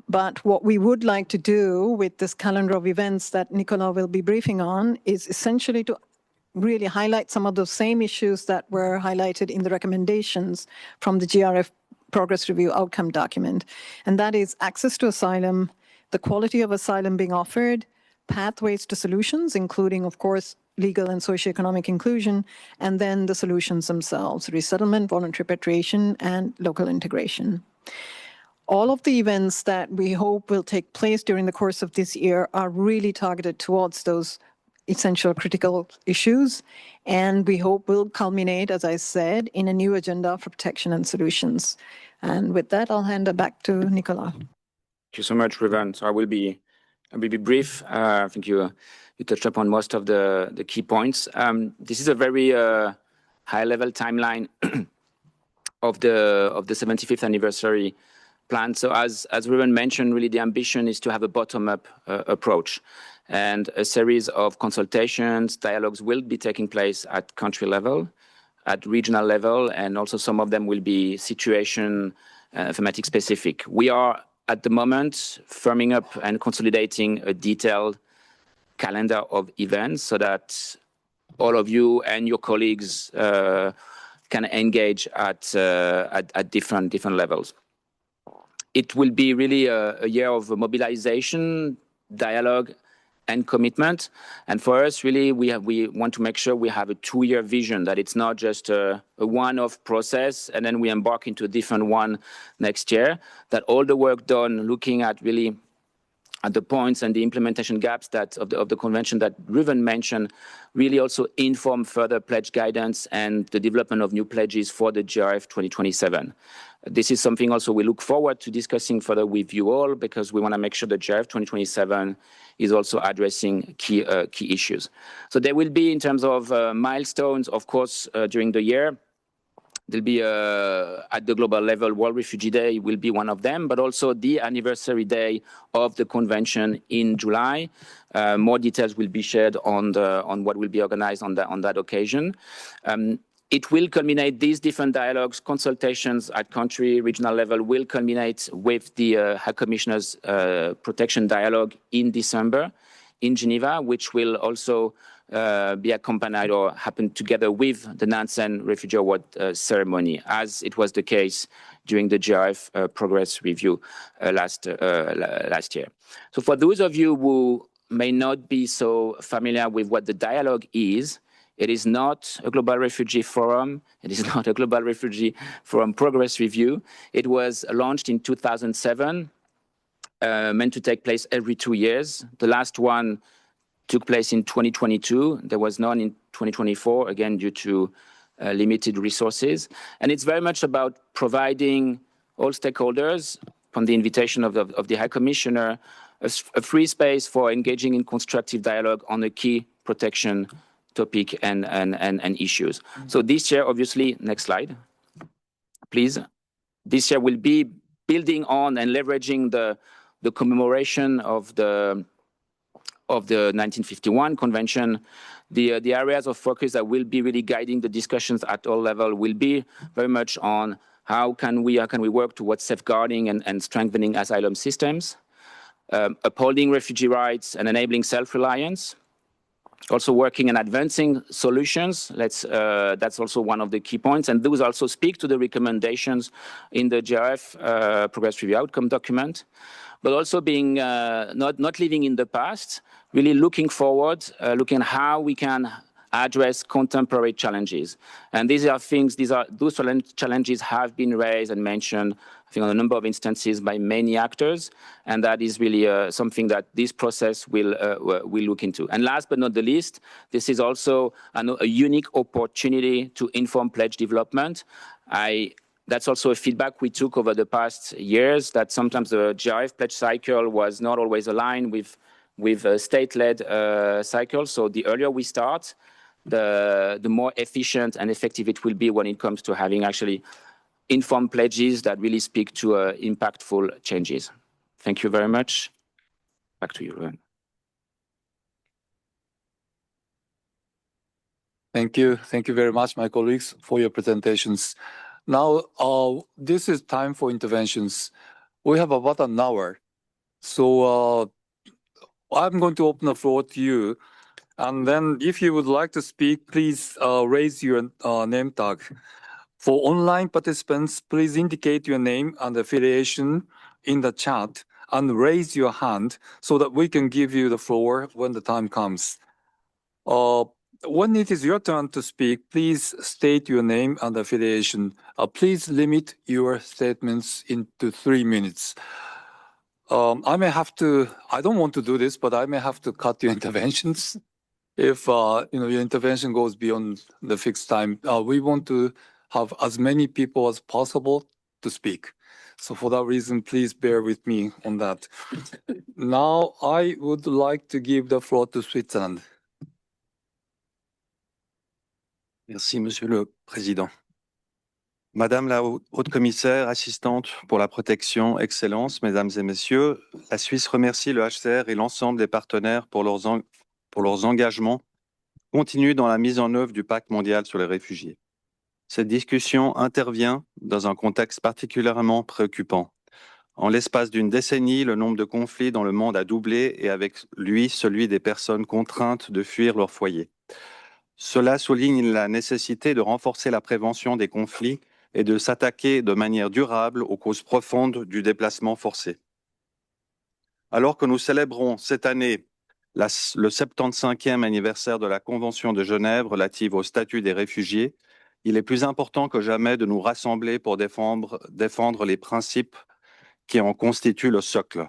Speaker 1: But what we would like to do with this calendar of events that Nicola will be briefing on is essentially to really highlight some of those same issues that were highlighted in the recommendations from the GRF Progress Review Outcome document. And that is access to asylum, the quality of asylum being offered, pathways to solutions, including, of course, legal and socioeconomic inclusion, and then the solutions themselves, resettlement, voluntary repatriation, and local integration. All of the events that we hope will take place during the course of this year are really targeted towards those essential critical issues, and we hope will culminate, as I said, in a new agenda for protection and solutions. And with that, I'll hand it back to Nicola.
Speaker 3: Thank you so much, Riven. So I will be brief. I think you touched upon most of the key points. This is a very high-level timeline of the 75th anniversary plan. So as Riven mentioned, really the ambition is to have a bottom-up approach. And a series of consultations, dialogues will be taking place at country level, at regional level, and also some of them will be situation thematic specific. We are at the moment firming up and consolidating a detailed calendar of events so that all of you and your colleagues can engage at different levels. It will be really a year of mobilization, dialogue, and commitment. And for us, really, we want to make sure we have a 2-year vision, that it's not just a one-off process and then we embark into a different one next year, that all the work done looking at really at the points and the implementation gaps that of the convention that Riven mentioned really also inform further pledge guidance and the development of new pledges for the GRF 2027. This is something also we look forward to discussing further with you all, because we want to make sure the GRF 2027 is also addressing key issues. So there will be, in terms of milestones, of course, during the year, there'll be at the global level, World Refugee Day will be one of them, but also the anniversary day of the convention in July. More details will be shared on what will be organized on that occasion. It will culminate, these different dialogues, consultations at country, regional level will culminate with the High Commissioner's Protection Dialogue in December in Geneva, which will also be accompanied or happen together with the Nansen Refugee Award ceremony, as it was the case during the GRF Progress Review last year. So for those of you who may not be so familiar with what the dialogue is, it is not a Global Refugee Forum. It is not a Global Refugee Forum Progress Review. It was launched in 2007, meant to take place every 2 years. The last one took place in 2022. There was none in 2024, again, due to limited resources. And it's very much about providing all stakeholders, upon the invitation of the High Commissioner, a free space for engaging in constructive dialogue on a key protection topic and issues. So this year, obviously, next slide, please. This year will be building on and leveraging the commemoration of the 1951 convention. The areas of focus that will be really guiding the discussions at all levels will be very much on how can we work towards safeguarding and strengthening asylum systems, upholding refugee rights and enabling self-reliance, also working and advancing solutions. That's also one of the key points. And those also speak to the recommendations in the GRF Progress Review Outcome document, but also being not living in the past, really looking forward, looking at how we can address contemporary challenges. And those challenges have been raised and mentioned, I think, on a number of instances by many actors, and that is really something that this process will look into. And last but not the least, this is also a unique opportunity to inform pledge development. That's also a feedback we took over the past years, that sometimes the GRF pledge cycle was not always aligned with a state-led cycle. So the earlier we start, the more efficient and effective it will be when it comes to having actually informed pledges that really speak to impactful changes. Thank you very much. Back to you, Ruben.
Speaker 2: Thank you. Thank you very much, my colleagues, for your presentations. Now, this is time for interventions. We have about an hour. So I'm going to open the floor to you. And then if you would like to speak, please raise your name tag. For online participants, please indicate your name and affiliation in the chat and raise your hand so that we can give you the floor when the time comes. When it is your turn to speak, please state your name and affiliation. Please limit your statements into 3 minutes. I don't want to do this, but I may have to cut your interventions if your intervention goes beyond the fixed time. We want to have as many people as possible to speak. So for that reason, please bear with me on that. Now, I would like to give the floor to Switzerland.
Speaker 4: Merci, Monsieur le Président. Madame la haute commissaire assistante pour la protection, Excellences, Mesdames et Messieurs, la Suisse remercie le HCR et l'ensemble des partenaires pour leurs engagements continus dans la mise en œuvre du Pacte mondial sur les réfugiés. Cette discussion intervient dans un contexte particulièrement préoccupant. En l'espace d'une décennie, le nombre de conflits dans le monde a doublé et avec lui celui des personnes contraintes de fuir leur foyer. Cela souligne la nécessité de renforcer la prévention des conflits et de s'attaquer de manière durable aux causes profondes du déplacement forcé. Alors que nous célébrons cette année le 75e anniversaire de la Convention de Genève relative au statut des réfugiés, il est plus important que jamais de nous rassembler pour défendre les principes qui en constituent le socle: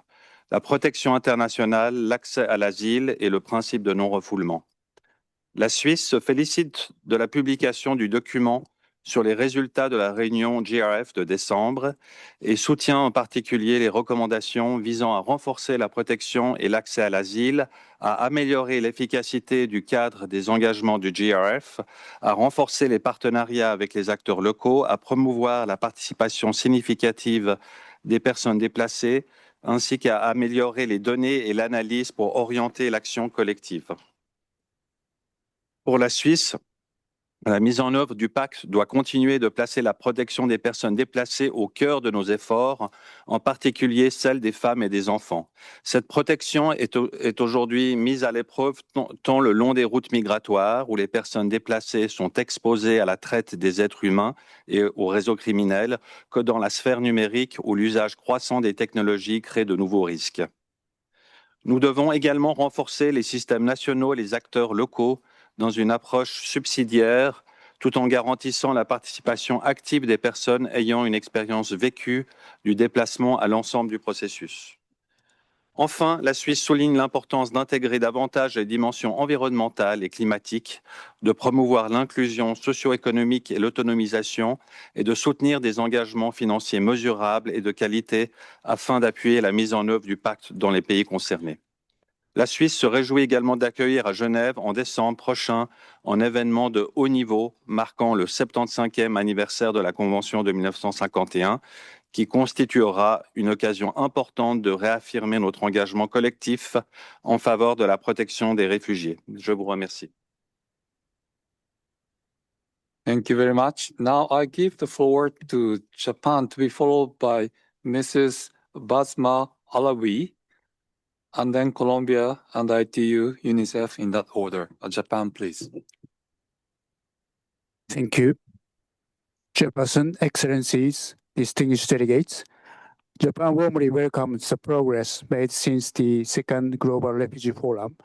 Speaker 4: la protection internationale, l'accès à l'asile et le principe de non-refoulement. La Suisse se félicite de la publication du document sur les résultats de la réunion GRF de décembre et soutient en particulier les recommandations visant à renforcer la protection et l'accès à l'asile, à améliorer l'efficacité du cadre des engagements du GRF, à renforcer les partenariats avec les acteurs locaux, à promouvoir la participation significative des personnes déplacées, ainsi qu'à améliorer les données et l'analyse pour orienter l'action collective. Pour la Suisse, la mise en œuvre du pacte doit continuer de placer la protection des personnes déplacées au cœur de nos efforts, en particulier celle des femmes et des enfants. Cette protection est aujourd'hui mise à l'épreuve tant le long des routes migratoires où les personnes déplacées sont exposées à la traite des êtres humains et aux réseaux criminels, que dans la sphère numérique où l'usage croissant des technologies crée de nouveaux risques. Nous devons également renforcer les systèmes nationaux et les acteurs locaux dans une approche subsidiaire, tout en garantissant la participation active des personnes ayant une expérience vécue du déplacement à l'ensemble du processus. Enfin, la Suisse souligne l'importance d'intégrer davantage les dimensions environnementales et climatiques, de promouvoir l'inclusion socio-économique et l'autonomisation et de soutenir des engagements financiers mesurables et de qualité afin d'appuyer la mise en œuvre du pacte dans les pays concernés. La Suisse se réjouit également d'accueillir à Genève en décembre prochain un événement de haut niveau marquant le 75e anniversaire de la Convention de 1951 qui constituera une occasion importante de réaffirmer notre engagement collectif en faveur de la protection des réfugiés. Je vous remercie.
Speaker 2: Thank you very much. Now I give the floor to Japan to be followed by Mrs. Basma Alawi, and then Colombia and ITU, UNICEF in that order. Japan, please.
Speaker 5: Thank you. Chairperson, Excellencies, distinguished delegates, Japan warmly welcomes the progress made since the second Global Refugee Forum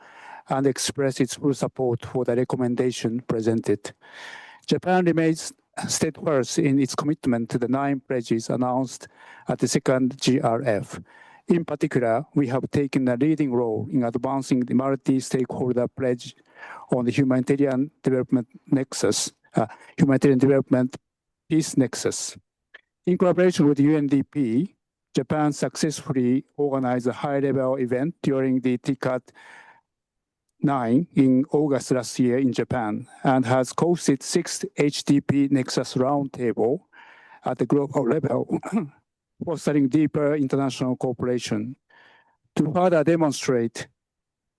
Speaker 5: and express its full support for the recommendation presented. Japan remains steadfast in its commitment to the 9 pledges announced at the second GRF. In particular, we have taken a leading role in advancing the multi-stakeholder pledge on the humanitarian development peace nexus. In collaboration with UNDP, Japan successfully organized a high-level event during the TICAD 9 in August last year in Japan and has hosted 6th HDP Nexus Roundtable at the global level, fostering deeper international cooperation. To further demonstrate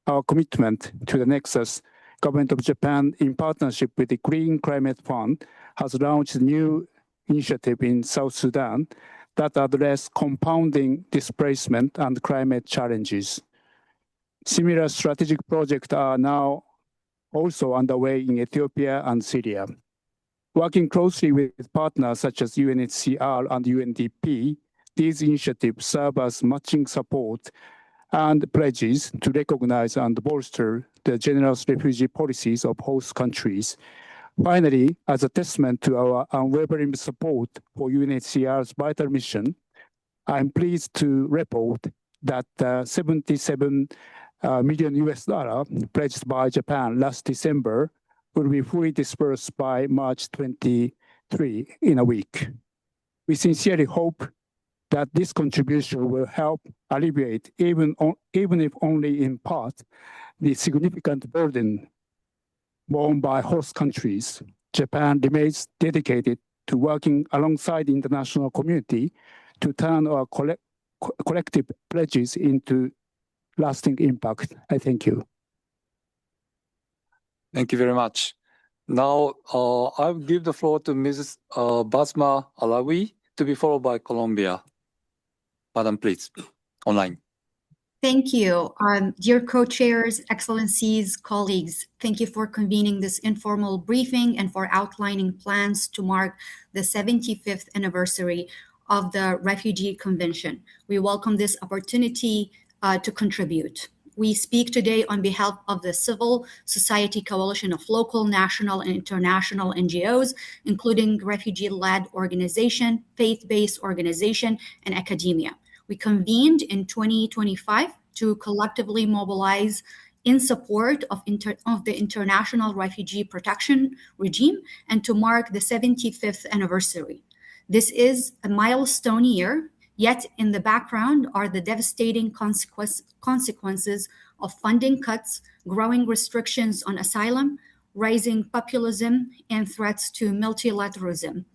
Speaker 5: our commitment to the Nexus, Government of Japan, in partnership with the Green Climate Fund, has launched a new initiative in South Sudan that address compounding displacement and climate challenges. Similar strategic projects are now also underway in Ethiopia and Syria. Working closely with partners such as UNHCR and UNDP, these initiatives serve as matching support and pledges to recognize and bolster the generous refugee policies of host countries. Finally, as a testament to our unwavering support for UNHCR's vital mission, I'm pleased to report that $77 million pledged by Japan last December will be fully dispersed by March 23 in a week. We sincerely hope that this contribution will help alleviate, even if only in part, the significant burden borne by host countries. Japan remains dedicated to working alongside the international community to turn our collective pledges into lasting impact. I thank you.
Speaker 2: Thank you very much. Now, I'll give the floor to Mrs. Basma Alawi, to be followed by Colombia. Madam, please, online.
Speaker 6: Thank you. Dear co-chairs, excellencies, colleagues, thank you for convening this informal briefing and for outlining plans to mark the 75th anniversary of the Refugee Convention. We welcome this opportunity to contribute. We speak today on behalf of the Civil Society Coalition of local, national, and international NGOs, including refugee-led organization, faith-based organization, and academia. We convened in 2025 to collectively mobilize in support of the International Refugee Protection Regime and to mark the 75th anniversary. This is a milestone year, yet in the background are the devastating consequences of funding cuts, growing restrictions on asylum, rising populism, and threats to multilateralism.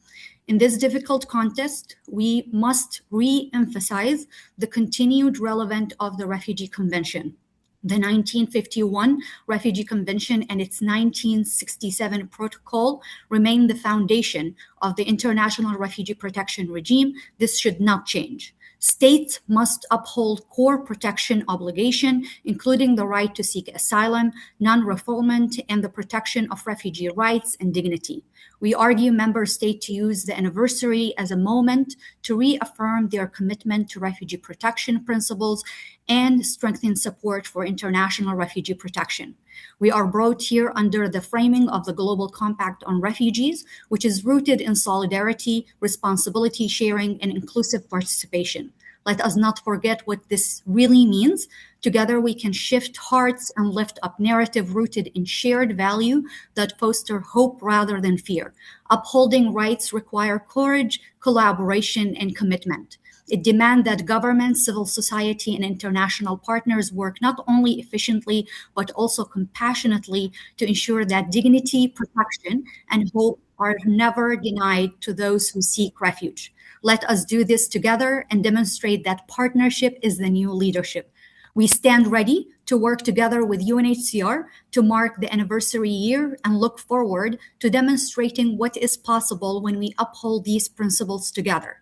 Speaker 6: In this difficult context, we must re-emphasize the continued relevance of the Refugee Convention. The 1951 Refugee Convention and its 1967 protocol remain the foundation of the International Refugee Protection Regime. This should not change. States must uphold core protection obligation, including the right to seek asylum, non-refoulement, and the protection of refugee rights and dignity. We argue member states to use the anniversary as a moment to reaffirm their commitment to refugee protection principles and strengthen support for international refugee protection. We are brought here under the framing of the Global Compact on Refugees, which is rooted in solidarity, responsibility sharing, and inclusive participation. Let us not forget what this really means. Together, we can shift hearts and lift up narrative rooted in shared value that foster hope rather than fear. Upholding rights require courage, collaboration, and commitment. It demands that governments, civil society, and international partners work not only efficiently, but also compassionately to ensure that dignity, protection, and hope are never denied to those who seek refuge. Let us do this together and demonstrate that partnership is the new leadership. We stand ready to work together with UNHCR to mark the anniversary year and look forward to demonstrating what is possible when we uphold these principles together.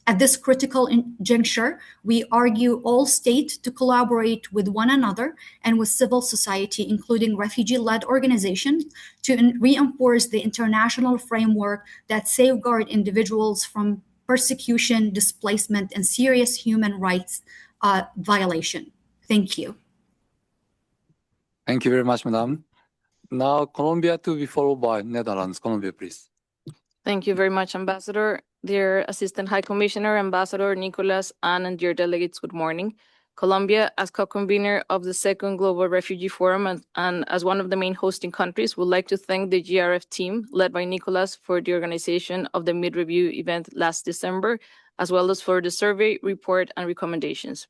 Speaker 6: At this critical juncture, we argue all states to collaborate with one another and with civil society, including refugee-led organizations, to reinforce the international framework that safeguard individuals from persecution, displacement, and serious human rights violation. Thank you.
Speaker 2: Thank you very much, Madam. Now, Colombia to be followed by Netherlands. Colombia, please.
Speaker 7: Thank you very much, Ambassador. Dear Assistant High Commissioner, Ambassador Nicolas, and dear delegates, good morning. Colombia, as co-convener of the second Global Refugee Forum and as one of the main hosting countries, would like to thank the GRF team led by Nicolas for the organization of the mid-review event last December, as well as for the survey, report, and recommendations.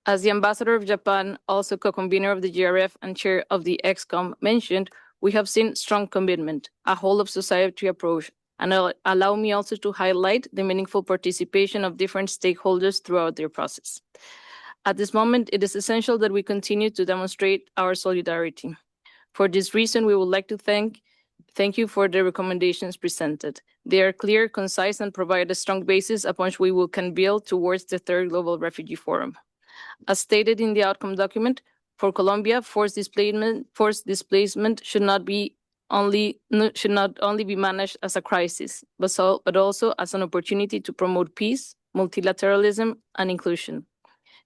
Speaker 7: As the Ambassador of Japan, also co-convener of the GRF and chair of the EXCOM mentioned, we have seen strong commitment, a whole of society approach, and allow me also to highlight the meaningful participation of different stakeholders throughout their process. At this moment, it is essential that we continue to demonstrate our solidarity. For this reason, we would like to thank you for the recommendations presented. They are clear, concise, and provide a strong basis upon which we can build towards the third Global Refugee Forum. As stated in the outcome document, for Colombia, forced displacement should not only be managed as a crisis, but also as an opportunity to promote peace, multilateralism, and inclusion.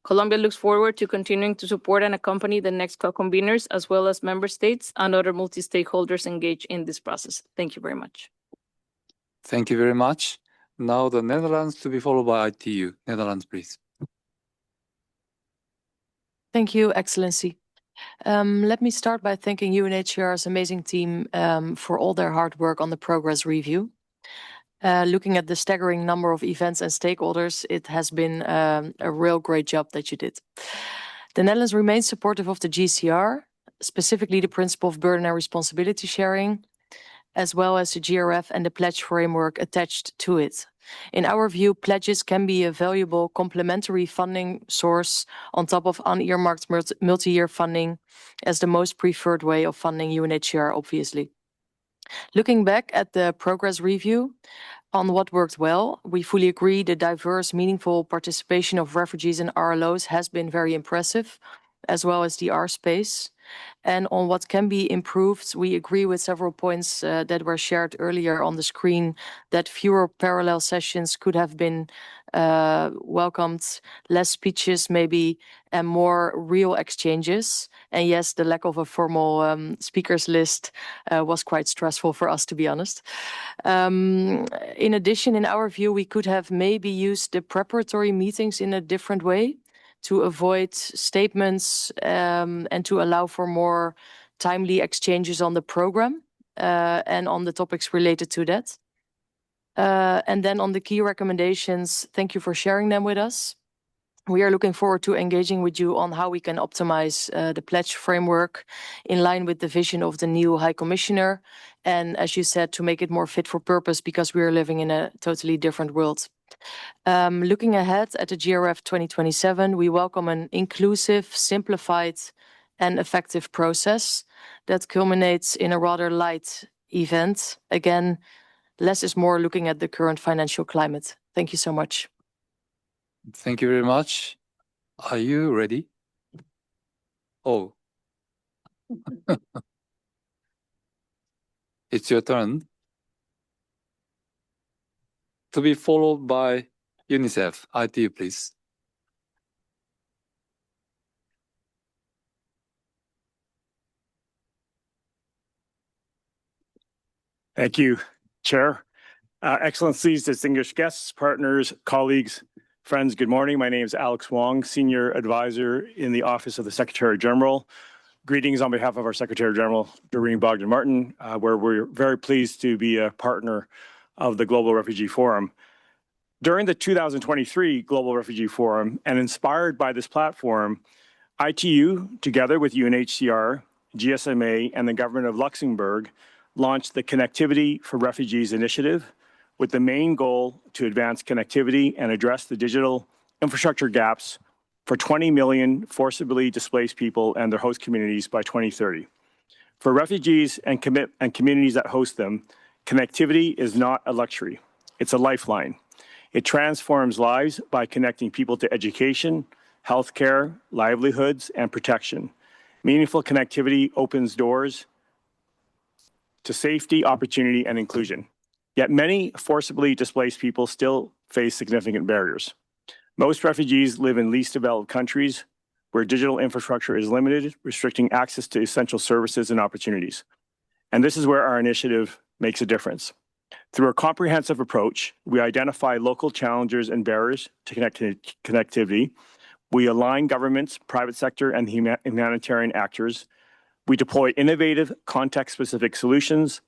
Speaker 7: Colombia looks forward to continuing to support and accompany the next co-conveners, as well as member states and other multi-stakeholders engaged in this process. Thank you very much.
Speaker 2: Thank you very much. Now, the Netherlands to be followed by ITU. Netherlands, please.
Speaker 8: Thank you, Excellency. Let me start by thanking UNHCR's amazing team for all their hard work on the progress review. Looking at the staggering number of events and stakeholders, it has been a real great job that you did. The Netherlands remains supportive of the GCR, specifically the principle of burden and responsibility sharing, as well as the GRF and the pledge framework attached to it. In our view, pledges can be a valuable complementary funding source on top of unearmarked multi-year funding as the most preferred way of funding UNHCR, obviously. Looking back at the progress review on what worked well, we fully agree the diverse, meaningful participation of refugees and RLOs has been very impressive, as well as the R space. And on what can be improved, we agree with several points that were shared earlier on the screen, that fewer parallel sessions could have been welcomed, less speeches maybe, and more real exchanges. And yes, the lack of a formal speakers list was quite stressful for us, to be honest. In addition, in our view, we could have maybe used the preparatory meetings in a different way to avoid statements and to allow for more timely exchanges on the program and on the topics related to that. And then on the key recommendations, thank you for sharing them with us. We are looking forward to engaging with you on how we can optimize the pledge framework in line with the vision of the new High Commissioner. And as you said, to make it more fit for purpose because we are living in a totally different world. Looking ahead at the GRF 2027, we welcome an inclusive, simplified, and effective process that culminates in a rather light event. Again, less is more looking at the current financial climate. Thank you so much.
Speaker 2: Thank you very much. Are you ready? Oh. It's your turn. To be followed by UNICEF. ITU, please.
Speaker 9: Thank you, Chair. Excellencies, distinguished guests, partners, colleagues, friends, good morning. My name is Alex Wong, Senior Advisor in the Office of the Secretary General. Greetings on behalf of our Secretary General, Doreen Bogdan-Martin, where we're very pleased to be a partner of the Global Refugee Forum. During the 2023 Global Refugee Forum, and inspired by this platform, ITU, together with UNHCR, GSMA, and the Government of Luxembourg, launched the Connectivity for Refugees initiative, with the main goal to advance connectivity and address the digital infrastructure gaps for 20 million forcibly displaced people and their host communities by 2030. For refugees and communities that host them, connectivity is not a luxury, it's a lifeline. It transforms lives by connecting people to education, healthcare, livelihoods, and protection. Meaningful connectivity opens doors to safety, opportunity, and inclusion. Yet many forcibly displaced people still face significant barriers. Most refugees live in least developed countries where digital infrastructure is limited, restricting access to essential services and opportunities. And this is where our initiative makes a difference. Through a comprehensive approach, we identify local challenges and barriers to connectivity. We align governments, private sector, and humanitarian actors. We deploy innovative, context-specific solutions.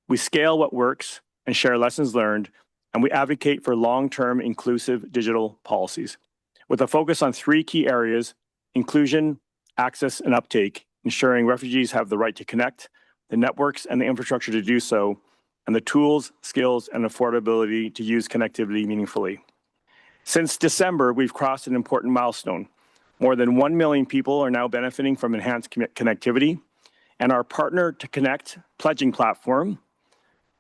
Speaker 9: We scale what works and share lessons learned, and we advocate for long-term inclusive digital policies. With a focus on three key areas: inclusion, access, and uptake, ensuring refugees have the right to connect, the networks and the infrastructure to do so, and the tools, skills, and affordability to use connectivity meaningfully. Since December, we've crossed an important milestone. More than 1 million people are now benefiting from enhanced connectivity, and our Partner to Connect pledging platform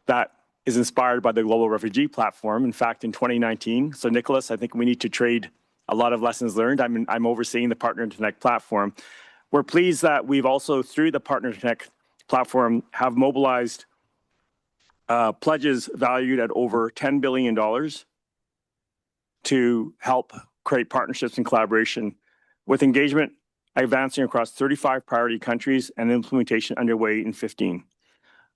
Speaker 9: that is inspired by the Global Refugee Platform, in fact, in 2019. So Nicholas, I think we need to trade a lot of lessons learned. I'm overseeing the Partner to Connect platform. We're pleased that we've also, through the Partner to Connect platform, have mobilized pledges valued at over $10 billion to help create partnerships and collaboration, with engagement advancing across 35 priority countries and implementation underway in 15.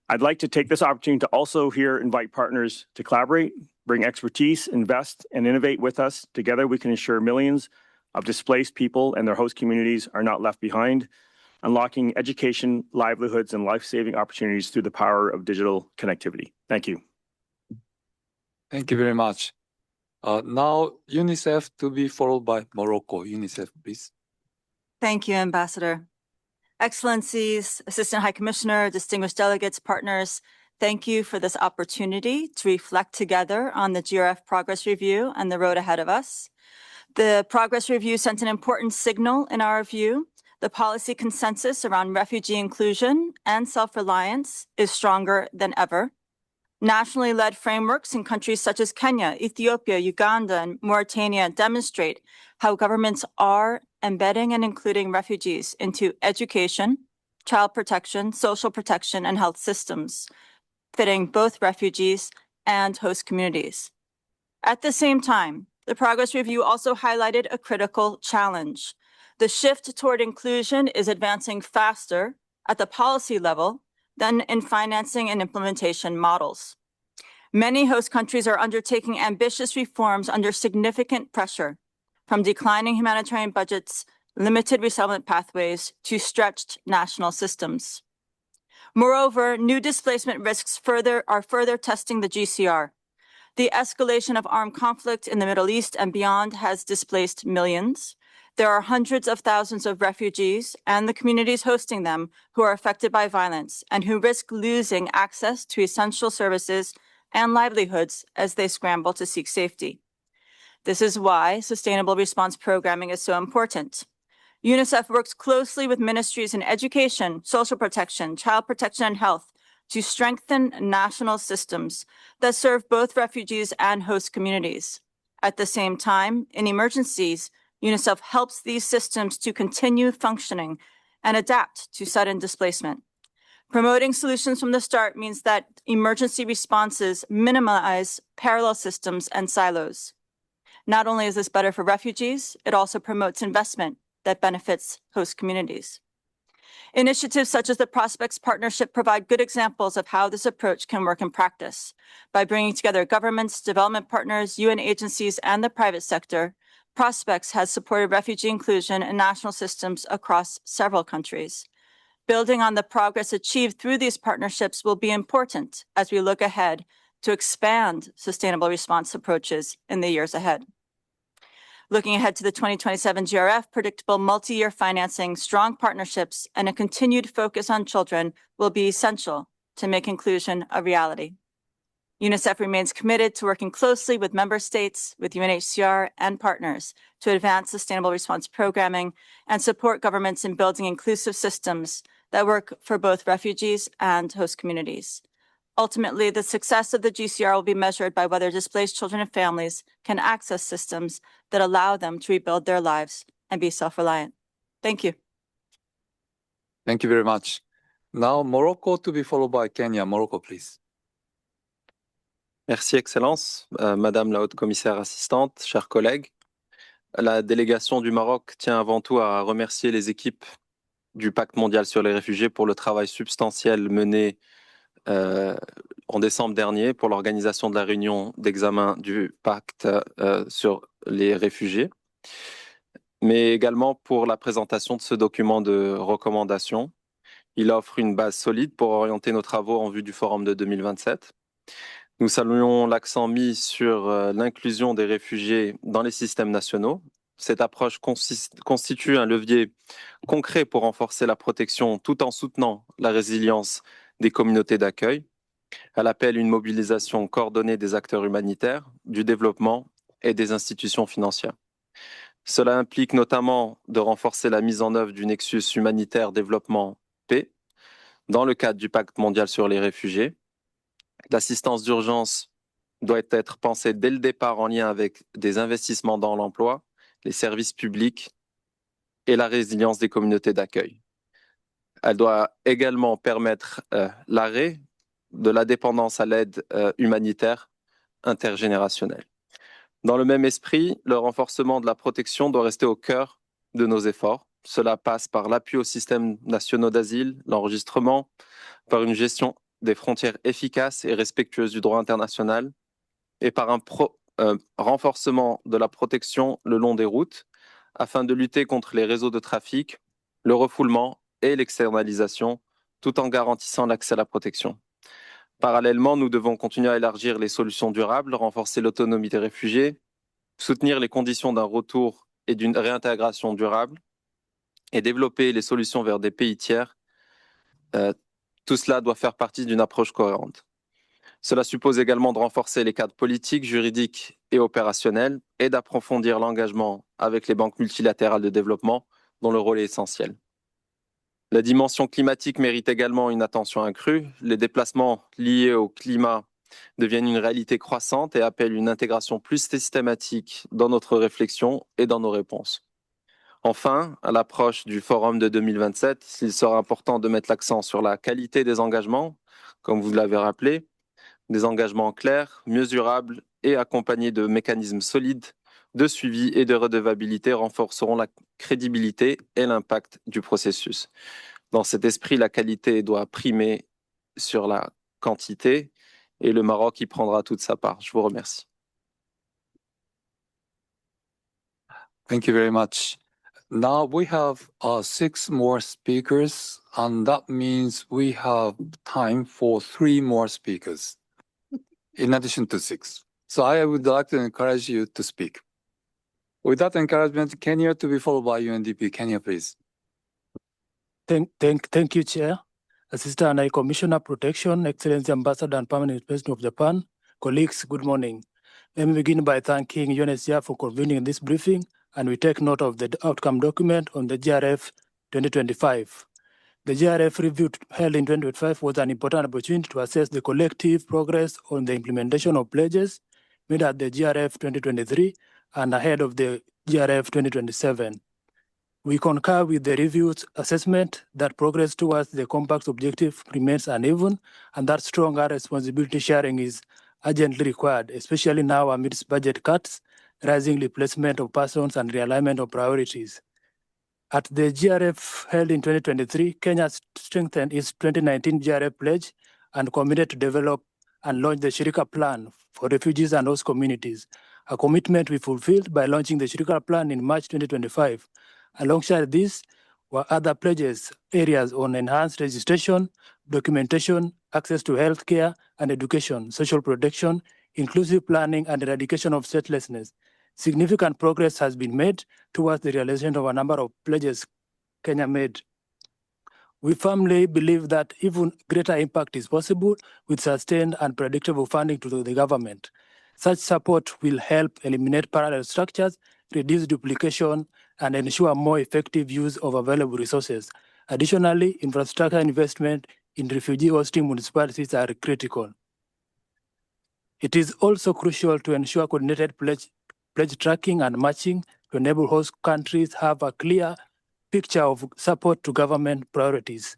Speaker 9: I'd like to take this opportunity to also here invite partners to collaborate, bring expertise, invest, and innovate with us. Together, we can ensure millions of displaced people and their host communities are not left behind, unlocking education, livelihoods, and life-saving opportunities through the power of digital connectivity. Thank you.
Speaker 2: Thank you very much. Now, UNICEF to be followed by Morocco. UNICEF, please.
Speaker 10: Thank you, Ambassador. Excellencies, Assistant High Commissioner, distinguished delegates, partners, thank you for this opportunity to reflect together on the GRF progress review and the road ahead of us. The progress review sent an important signal in our view. The policy consensus around refugee inclusion and self-reliance is stronger than ever. Nationally led frameworks in countries such as Kenya, Ethiopia, Uganda, and Mauritania demonstrate how governments are embedding and including refugees into education, child protection, social protection, and health systems, fitting both refugees and host communities. At the same time, the progress review also highlighted a critical challenge. The shift toward inclusion is advancing faster at the policy level than in financing and implementation models. Many host countries are undertaking ambitious reforms under significant pressure, from declining humanitarian budgets, limited resettlement pathways, to stretched national systems. Moreover, new displacement risks are further testing the GCR. The escalation of armed conflict in the Middle East and beyond has displaced millions. There are hundreds of thousands of refugees and the communities hosting them who are affected by violence and who risk losing access to essential services and livelihoods as they scramble to seek safety. This is why sustainable response programming is so important. UNICEF works closely with ministries in education, social protection, child protection, and health to strengthen national systems that serve both refugees and host communities. At the same time, in emergencies, UNICEF helps these systems to continue functioning and adapt to sudden displacement. Promoting solutions from the start means that emergency responses minimize parallel systems and silos. Not only is this better for refugees, it also promotes investment that benefits host communities. Initiatives such as the Prospects Partnership provide good examples of how this approach can work in practice. By bringing together governments, development partners, UN agencies, and the private sector, Prospects has supported refugee inclusion in national systems across several countries. Building on the progress achieved through these partnerships will be important as we look ahead to expand sustainable response approaches in the years ahead. Looking ahead to the 2027 GRF, predictable multi-year financing, strong partnerships, and a continued focus on children will be essential to make inclusion a reality. UNICEF remains committed to working closely with member states, with UNHCR, and partners to advance sustainable response programming and support governments in building inclusive systems that work for both refugees and host communities. Ultimately, the success of the GCR will be measured by whether displaced children and families can access systems that allow them to rebuild their lives and be self-reliant. Thank you.
Speaker 2: Thank you very much. Now, Morocco to be followed by Kenya. Morocco, please.
Speaker 11: Merci, Excellence, Madame la Haute Commissaire assistante, chers collègues.
Speaker 4: la délégation du Maroc tient avant tout à remercier les équipes du Pacte mondial sur les réfugiés pour le travail substantiel mené en décembre dernier pour l'organisation de la réunion d'examen du Pacte sur les réfugiés, mais également pour la présentation de ce document de recommandation. Il offre une base solide pour orienter nos travaux en vue du forum de 2027. Nous saluons l'accent mis sur l'inclusion des réfugiés dans les systèmes nationaux. Cette approche constitue un levier concret pour renforcer la protection tout en soutenant la résilience des communautés d'accueil. Elle appelle une mobilisation coordonnée des acteurs humanitaires, du développement et des institutions financières. Cela implique notamment de renforcer la mise en œuvre du nexus humanitaire développement-paix dans le cadre du Pacte mondial sur les réfugiés. L'assistance d'urgence doit être pensée dès le départ en lien avec des investissements dans l'emploi, les services publics et la résilience des communautés d'accueil. Elle doit également permettre l'arrêt de la dépendance à l'aide humanitaire intergénérationnelle. Dans le même esprit, le renforcement de la protection doit rester au cœur de nos efforts. Cela passe par l'appui aux systèmes nationaux d'asile, l'enregistrement, par une gestion des frontières efficace et respectueuse du droit international et par un renforcement de la protection le long des routes afin de lutter contre les réseaux de trafic, le refoulement et l'externalisation, tout en garantissant l'accès à la protection. Parallèlement, nous devons continuer à élargir les solutions durables, renforcer l'autonomie des réfugiés, soutenir les conditions d'un retour et d'une réintégration durable et développer les solutions vers des pays tiers. Tout cela doit faire partie d'une approche cohérente. Cela suppose également de renforcer les cadres politiques, juridiques et opérationnels et d'approfondir l'engagement avec les banques multilatérales de développement dont le rôle est essentiel. La dimension climatique mérite également une attention accrue. Les déplacements liés au climat deviennent une réalité croissante et appellent une intégration plus systématique dans notre réflexion et dans nos réponses. Enfin, à l'approche du forum de 2027, il sera important de mettre l'accent sur la qualité des engagements, comme vous l'avez rappelé, des engagements clairs, mesurables et accompagnés de mécanismes solides de suivi et de redevabilité renforceront la crédibilité et l'impact du processus. Dans cet esprit, la qualité doit primer sur la quantité et le Maroc y prendra toute sa part. Je vous remercie.
Speaker 11: Thank you very much. Now we have 6 more speakers, and that means we have time for 3 more speakers in addition to 6. So I would like to encourage you to speak. With that encouragement, Kenya to be followed by UNDP. Kenya, please.
Speaker 12: Thank you, Chair. Assistant High Commissioner Protection, Excellency Ambassador and Permanent President of Japan, colleagues, good morning. Let me begin by thanking UNHCR for convening this briefing, and we take note of the outcome document on the GRF 2025. The GRF review held in 2025 was an important opportunity to assess the collective progress on the implementation of pledges made at the GRF 2023 and ahead of the GRF 2027. We concur with the review's assessment that progress towards the compact's objective remains uneven and that stronger responsibility sharing is urgently required, especially now amidst budget cuts, rising replacement of persons, and realignment of priorities. At the GRF held in 2023, Kenya strengthened its 2019 GRF pledge and committed to develop and launch the Shirika Plan for refugees and host communities, a commitment we fulfilled by launching the Shirika Plan in March 2025. Alongside this were other pledges, areas on enhanced registration, documentation, access to healthcare and education, social protection, inclusive planning, and eradication of statelessness. Significant progress has been made towards the realization of a number of pledges Kenya made. We firmly believe that even greater impact is possible with sustained and predictable funding to the government. Such support will help eliminate parallel structures, reduce duplication, and ensure more effective use of available resources. Additionally, infrastructure investment in refugee hosting municipalities are critical. It is also crucial to ensure coordinated pledge tracking and matching to enable host countries have a clear picture of support to government priorities.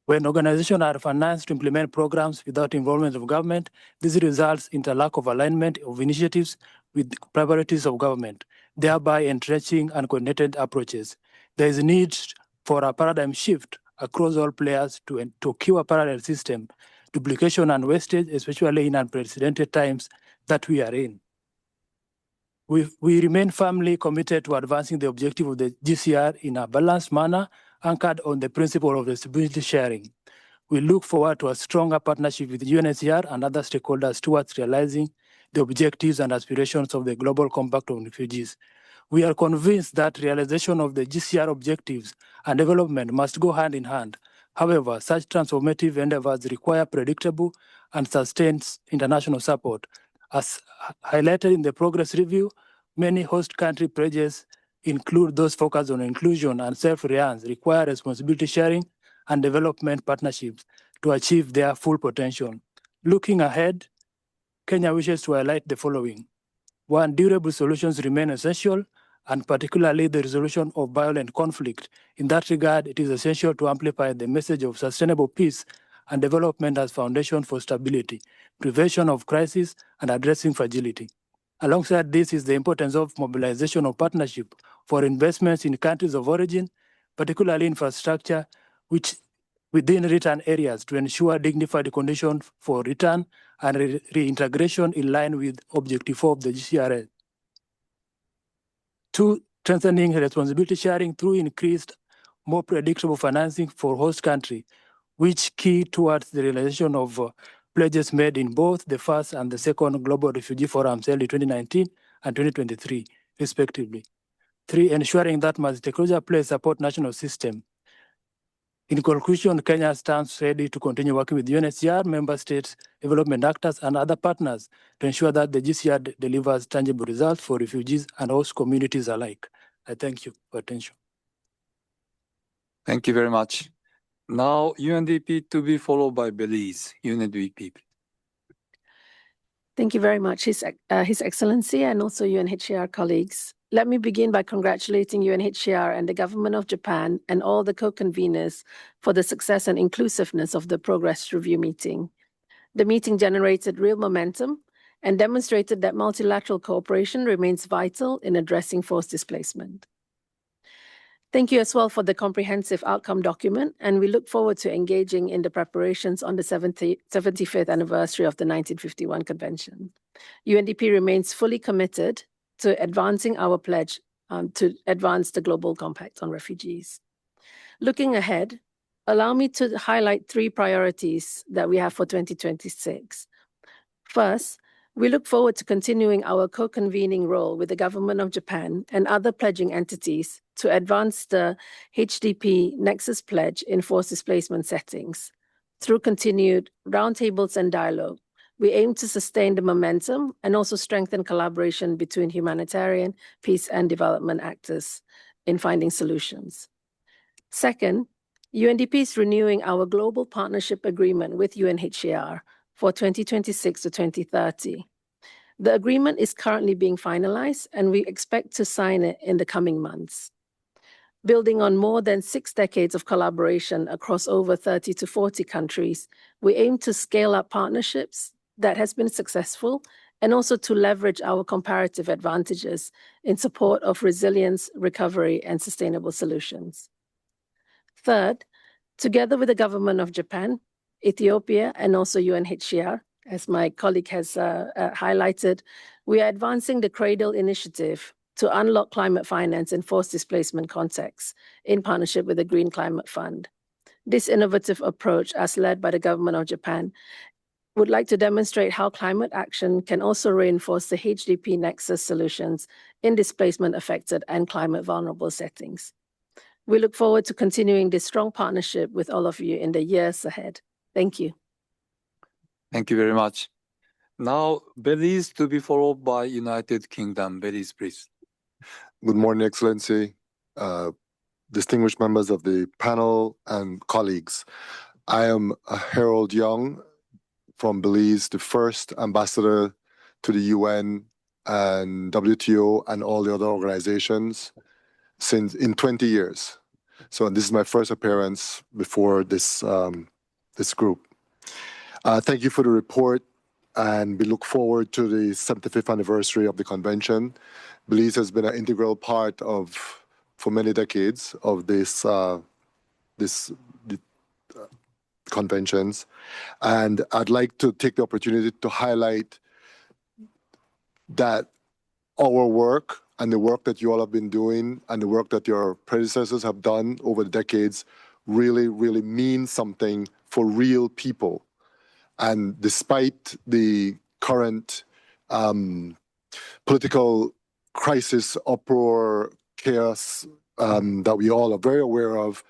Speaker 12: When organizations are financed to implement programs without involvement of government, this results in a lack of alignment of initiatives with priorities of government. thereby entrenching uncoordinated approaches. There is a need for a paradigm shift across all players to cure a parallel system, duplication and wastage, especially in unprecedented times that we are in. We remain firmly committed to advancing the objective of the GCR in a balanced manner, anchored on the principle of responsibility sharing. We look forward to a stronger partnership with UNHCR and other stakeholders towards realizing the objectives and aspirations of the Global Compact on Refugees. We are convinced that realization of the GCR objectives and development must go hand in hand. However, such transformative endeavors require predictable and sustained international support. As highlighted in the progress review, many host country pledges include those focused on inclusion and self-reliance, require responsibility sharing and development partnerships to achieve their full potential. Looking ahead, Kenya wishes to highlight the following. One, durable solutions remain essential, and particularly the resolution of violent conflict. In that regard, it is essential to amplify the message of sustainable peace and development as foundation for stability, prevention of crisis, and addressing fragility. Alongside this is the importance of mobilization of partnership for investments in countries of origin, particularly infrastructure, which within return areas to ensure dignified conditions for return and reintegration in line with Objective 4 of the GCRA. Two, strengthening responsibility sharing through increased, more predictable financing for host country, which key towards the realization of pledges made in both the first and the second Global Refugee Forums held in 2019 and 2023, respectively. Three, ensuring that multi-stakeholder players support national system. In conclusion, Kenya stands ready to continue working with UNHCR, member states, development actors, and other partners to ensure that the GCR delivers tangible results for refugees and host communities alike. I thank you for attention.
Speaker 11: Thank you very much. Now, UNDP to be followed by Belize. UNDP.
Speaker 13: Thank you very much, His Excellency, and also UNHCR colleagues. Let me begin by congratulating UNHCR and the Government of Japan and all the co-conveners for the success and inclusiveness of the Progress Review meeting. The meeting generated real momentum and demonstrated that multilateral cooperation remains vital in addressing forced displacement. Thank you as well for the comprehensive outcome document, and we look forward to engaging in the preparations on the 75th anniversary of the 1951 Convention. UNDP remains fully committed to advancing our pledge to advance the Global Compact on Refugees. Looking ahead, allow me to highlight three priorities that we have for 2026. First, we look forward to continuing our co-convening role with the Government of Japan and other pledging entities to advance the HDP Nexus Pledge in forced displacement settings. Through continued roundtables and dialogue, we aim to sustain the momentum and also strengthen collaboration between humanitarian, peace, and development actors in finding solutions. Second, UNDP is renewing our global partnership agreement with UNHCR for 2026 to 2030. The agreement is currently being finalized, and we expect to sign it in the coming months. Building on more than 6 decades of collaboration across over 30 to 40 countries, we aim to scale up partnerships that has been successful and also to leverage our comparative advantages in support of resilience, recovery, and sustainable solutions. Third, together with the Government of Japan, Ethiopia, and also UNHCR, as my colleague has highlighted, we are advancing the Cradle Initiative to unlock climate finance in forced displacement contexts in partnership with the Green Climate Fund. This innovative approach, as led by the Government of Japan, would like to demonstrate how climate action can also reinforce the HDP Nexus solutions in displacement-affected and climate-vulnerable settings. We look forward to continuing this strong partnership with all of you in the years ahead. Thank you.
Speaker 11: Thank you very much. Now, Belize to be followed by United Kingdom. Belize, please.
Speaker 14: Good morning, Excellency, distinguished members of the panel and colleagues. I am Harold Young from Belize, the first ambassador to the UN and WTO and all the other organizations in 20 years. So this is my first appearance before this group. Thank you for the report. and we look forward to the 75th anniversary of the convention. Belize has been an integral part of, for many decades, of this conventions. And I'd like to take the opportunity to highlight that our work and the work that you all have been doing and the work that your predecessors have done over the decades really, really means something for real people. And despite the current political crisis, uproar, chaos that we all are very aware of,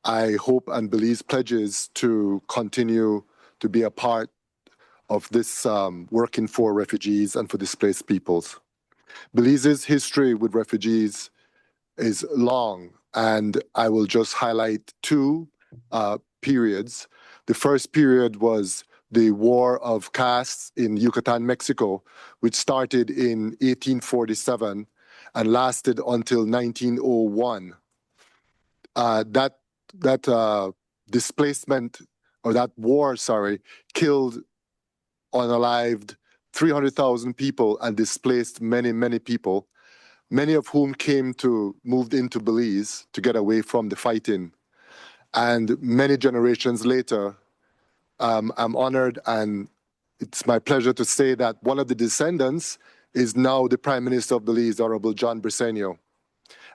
Speaker 14: I hope and Belize pledges to continue to be a part of this working for refugees and for displaced peoples. Belize's history with refugees is long, and I will just highlight two periods. The first period was the War of Castes in Yucatan, Mexico, which started in 1847 and lasted until 1901. That displacement, or that war, sorry, killed, unalived 300,000 people and displaced many, many people, many of whom moved into Belize to get away from the fighting. And many generations later, I'm honored, and it's my pleasure to say that one of the descendants is now the Prime Minister of Belize, Honorable John Briceño,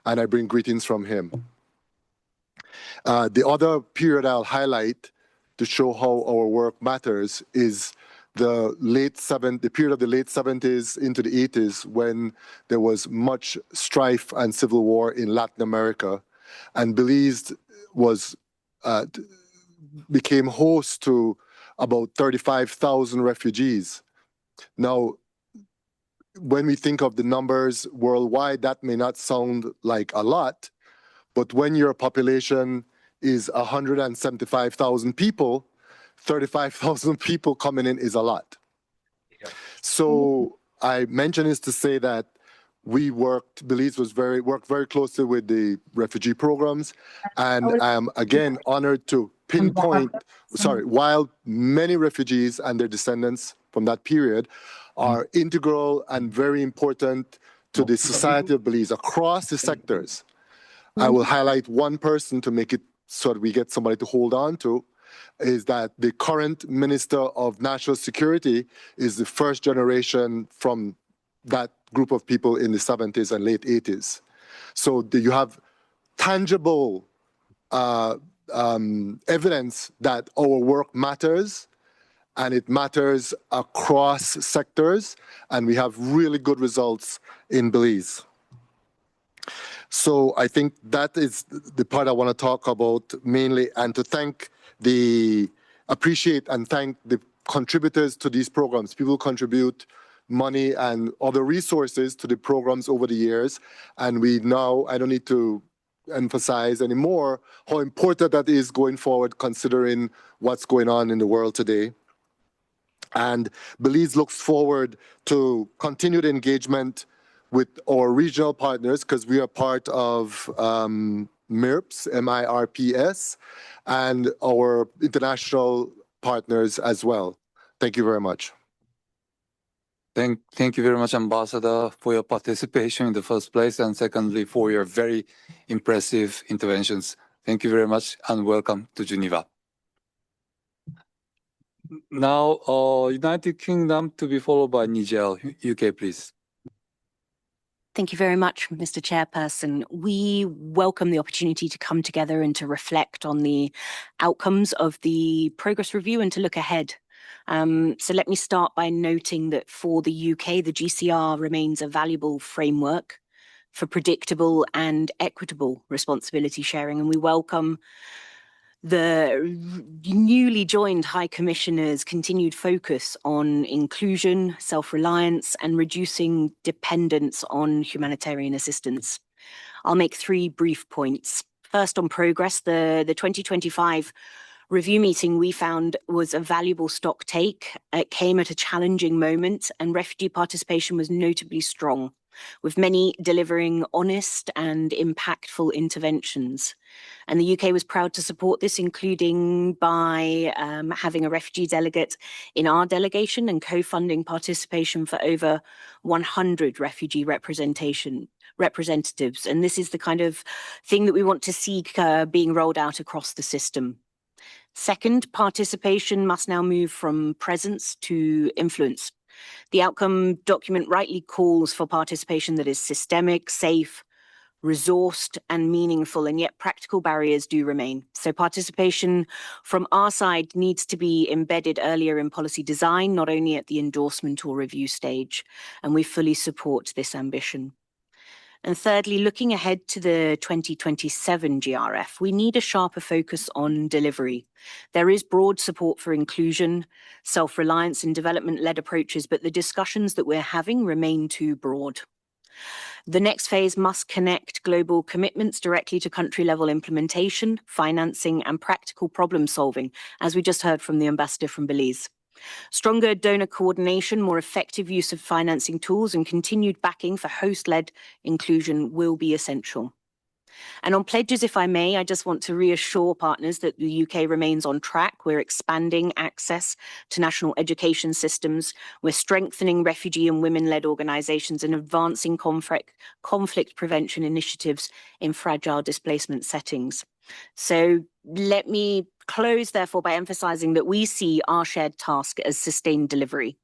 Speaker 14: and I bring greetings from him. The other period I'll highlight to show how our work matters is the period of the late 70s into the 80s, when there was much strife and civil war in Latin America, and Belize became host to about 35,000 refugees. Now, when we think of the numbers worldwide, that may not sound like a lot, but when your population is 175,000 people, 35,000 people coming in is a lot. So I mention this to say that Belize worked very closely with the refugee programs, and I am again honored to pinpoint, while many refugees and their descendants from that period are integral and very important to the society of Belize across the sectors. I will highlight one person to make it so that we get somebody to hold on to, is that the current Minister of National Security is the first generation from that group of people in the 70s and late 80s. So you have tangible evidence that our work matters, and it matters across sectors, and we have really good results in Belize. So I think that is the part I want to talk about mainly, and to appreciate and thank the contributors to these programs. People contribute money and other resources to the programs over the years, and I don't need to emphasize anymore how important that is going forward, considering what's going on in the world today. And Belize looks forward to continued engagement with our regional partners, because we are part of MIRPS, MIRPS, and our international partners as well. Thank you very much.
Speaker 11: Thank you very much, Ambassador, for your participation in the first place, and secondly, for your very impressive interventions. Thank you very much, and welcome to Geneva. Now, United Kingdom to be followed by Niger. UK, please.
Speaker 15: Thank you very much, Mr. Chairperson. We welcome the opportunity to come together and to reflect on the outcomes of the progress review and to look ahead. So let me start by noting that for the UK, the GCR remains a valuable framework for predictable and equitable responsibility sharing, and we welcome the newly joined High Commissioner's continued focus on inclusion, self-reliance, and reducing dependence on humanitarian assistance. I'll make three brief points. First, on progress, the 2025 review meeting we found was a valuable stock take. It came at a challenging moment, and refugee participation was notably strong, with many delivering honest and impactful interventions. And the UK was proud to support this, including by having a refugee delegate in our delegation and co-funding participation for over 100 refugee representatives. And this is the kind of thing that we want to see being rolled out across the system. Second, participation must now move from presence to influence. The outcome document rightly calls for participation that is systemic, safe, resourced and meaningful, and yet practical barriers do remain. So participation from our side needs to be embedded earlier in policy design, not only at the endorsement or review stage, and we fully support this ambition. And thirdly, looking ahead to the 2027 GRF, we need a sharper focus on delivery. There is broad support for inclusion, self-reliance and development-led approaches, but the discussions that we're having remain too broad. The next phase must connect global commitments directly to country-level implementation, financing, and practical problem-solving, as we just heard from the ambassador from Belize. Stronger donor coordination, more effective use of financing tools, and continued backing for host-led inclusion will be essential. And on pledges, if I may, I just want to reassure partners that the UK remains on track. We're expanding access to national education systems. We're strengthening refugee and women-led organisations and advancing conflict prevention initiatives in fragile displacement settings. So let me close, therefore, by emphasising that we see our shared task as sustained delivery.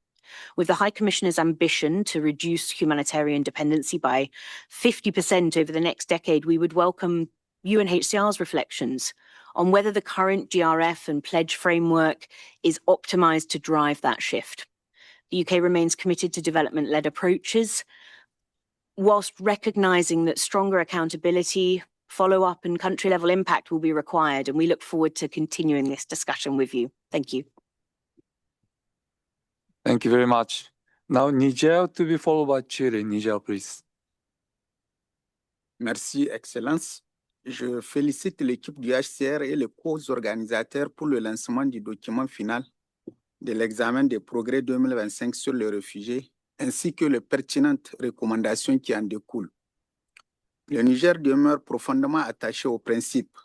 Speaker 15: With the High Commissioner's ambition to reduce humanitarian dependency by 50% over the next decade, we would welcome UNHCR's reflections on whether the current GRF and pledge framework is optimised to drive that shift. The UK remains committed to development-led approaches, whilst recognising that stronger accountability, follow-up and country-level impact will be required, and we look forward to continuing this discussion with you. Thank you.
Speaker 11: Thank you very much. Now Niger to be followed by Chile. Niger, please.
Speaker 16: Merci, Excellence. Je félicite l'équipe du HCR et les co-organisateurs pour le lancement du document final de l'examen des progrès 2025 sur les réfugiés, ainsi que les pertinentes recommandations qui en découlent. Le Niger demeure profondément attaché aux principes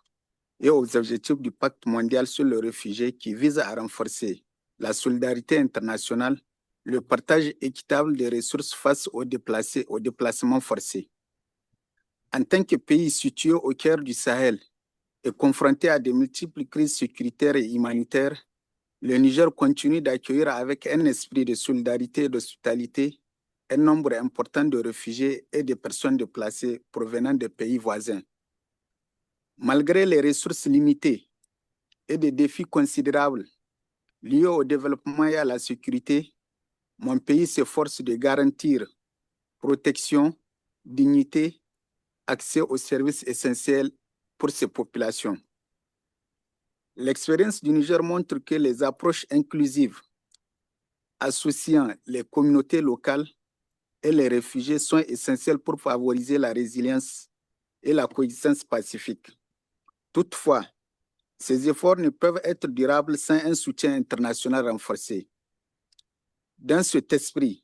Speaker 16: et aux objectifs du Pacte mondial sur les réfugiés qui vise à renforcer la solidarité internationale, le partage équitable des ressources face aux déplacements forcés. En tant que pays situé au cœur du Sahel et confronté à de multiples crises sécuritaires et humanitaires, le Niger continue d'accueillir avec un esprit de solidarité et d'hospitalité un nombre important de réfugiés et de personnes déplacées provenant des pays voisins. Malgré les ressources limitées et des défis considérables liés au développement et à la sécurité, mon pays s'efforce de garantir protection, dignité, accès aux services essentiels pour ces populations. L'expérience du Niger montre que les approches inclusives associant les communautés locales et les réfugiés sont essentielles pour favoriser la résilience et la coexistence pacifique. Toutefois, ces efforts ne peuvent être durables sans un soutien international renforcé. Dans cet esprit,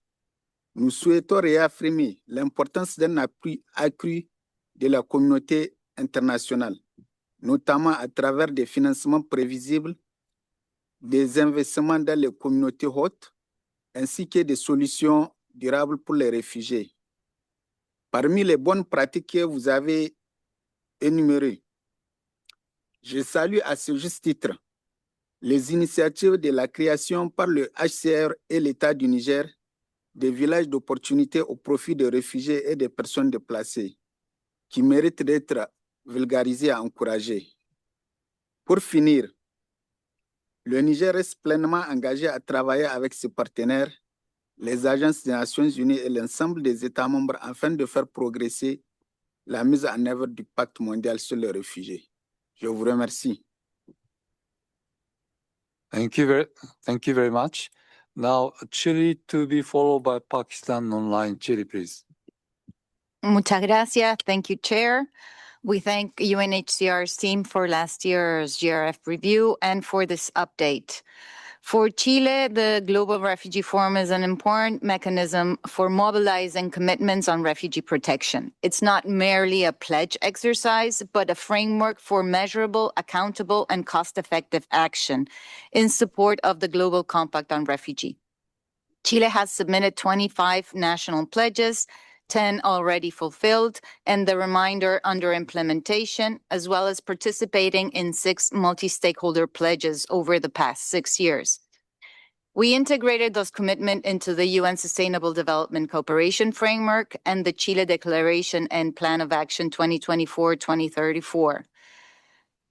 Speaker 16: nous souhaitons réaffirmer l'importance d'un appui accru de la communauté internationale, notamment à travers des financements prévisibles, des investissements dans les communautés hôtes, ainsi que des solutions durables pour les réfugiés. Parmi les bonnes pratiques que vous avez énumérées, je salue à ce juste titre les initiatives de la création par le HCR et l'État du Niger des villages d'opportunité au profit des réfugiés et des personnes déplacées, qui méritent d'être vulgarisés et encouragés. Pour finir, le Niger reste pleinement engagé à travailler avec ses partenaires, les agences des Nations Unies et l'ensemble des États membres afin de faire progresser la mise en œuvre du Pacte mondial sur les réfugiés. Je vous remercie.
Speaker 11: Thank you very much. Now Chile to be followed by Pakistan online. Chile, please.
Speaker 17: Muchas gracias. Thank you, Chair. We thank UNHCR's team for last year's GRF review and for this update. For Chile, the Global Refugee Forum is an important mechanism for mobilizing commitments on refugee protection. It's not merely a pledge exercise, but a framework for measurable, accountable, and cost-effective action in support of the Global Compact on Refugee. Chile has submitted 25 national pledges, 10 already fulfilled, and the remainder under implementation, as well as participating in 6 multi-stakeholder pledges over the past 6 years. We integrated those commitments into the UN Sustainable Development Cooperation Framework and the Chile Declaration and Plan of Action 2024-2034.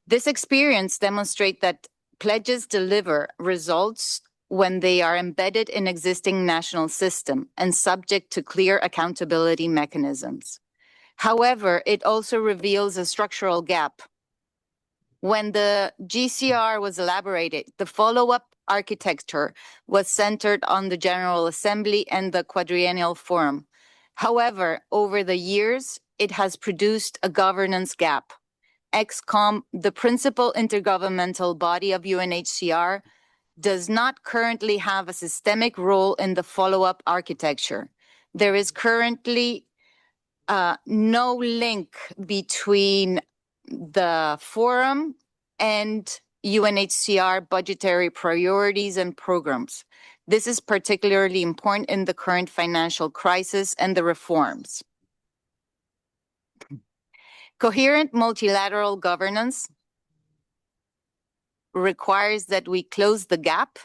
Speaker 17: This experience demonstrates that pledges deliver results when they are embedded in existing national system and subject to clear accountability mechanisms. However, it also reveals a structural gap. When the GCR was elaborated, the follow-up architecture was centered on the General Assembly and the Quadrennial Forum. However, over the years, it has produced a governance gap. EXCOM, the principal intergovernmental body of UNHCR, does not currently have a systemic role in the follow-up architecture. There is currently no link between the forum and UNHCR budgetary priorities and programs. This is particularly important in the current financial crisis and the reforms. Coherent multilateral governance requires that we close the gap,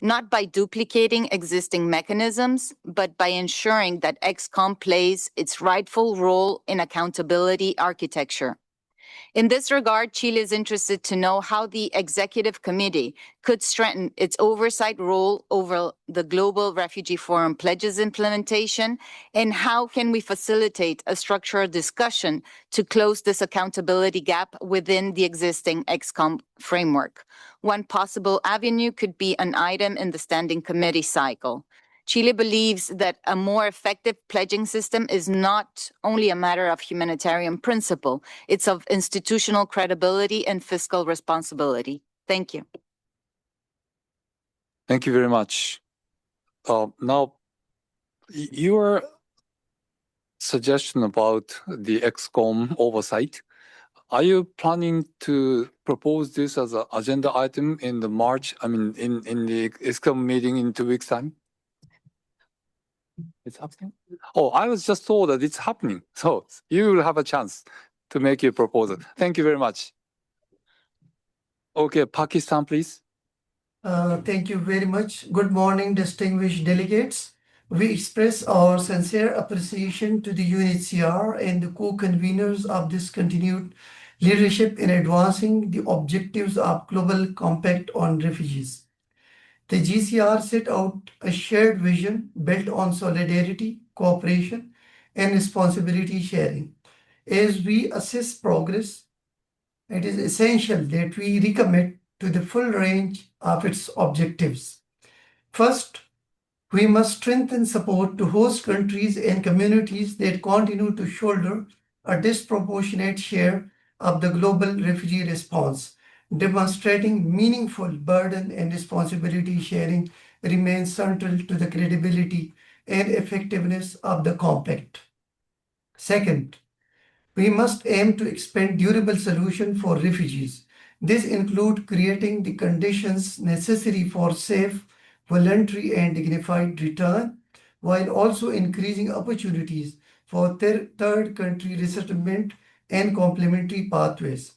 Speaker 17: not by duplicating existing mechanisms, but by ensuring that EXCOM plays its rightful role in accountability architecture. In this regard, Chile is interested to know how the Executive Committee could strengthen its oversight role over the Global Refugee Forum pledges implementation, and how can we facilitate a structured discussion to close this accountability gap within the existing EXCOM framework. One possible avenue could be an item in the Standing Committee cycle. Chile believes that a more effective pledging system is not only a matter of humanitarian principle, it's of institutional credibility and fiscal responsibility. Thank you.
Speaker 11: Thank you very much. Now, your suggestion about the EXCOM oversight, are you planning to propose this as an agenda item in the in the EXCOM meeting in 2 weeks' time? It's happening? Oh, I was just told that it's happening. So you will have a chance to make your proposal. Thank you very much. Okay, Pakistan, please.
Speaker 18: Thank you very much. Good morning, distinguished delegates. We express our sincere appreciation to the UNHCR and the co-conveners of this continued leadership in advancing the objectives of Global Compact on Refugees. The GCR set out a shared vision built on solidarity, cooperation, and responsibility sharing. As we assess progress, it is essential that we recommit to the full range of its objectives. First, we must strengthen support to host countries and communities that continue to shoulder a disproportionate share of the global refugee response. Demonstrating meaningful burden and responsibility sharing remains central to the credibility and effectiveness of the compact. Second, we must aim to expand durable solutions for refugees. This includes creating the conditions necessary for safe, voluntary, and dignified return, while also increasing opportunities for third country resettlement and complementary pathways.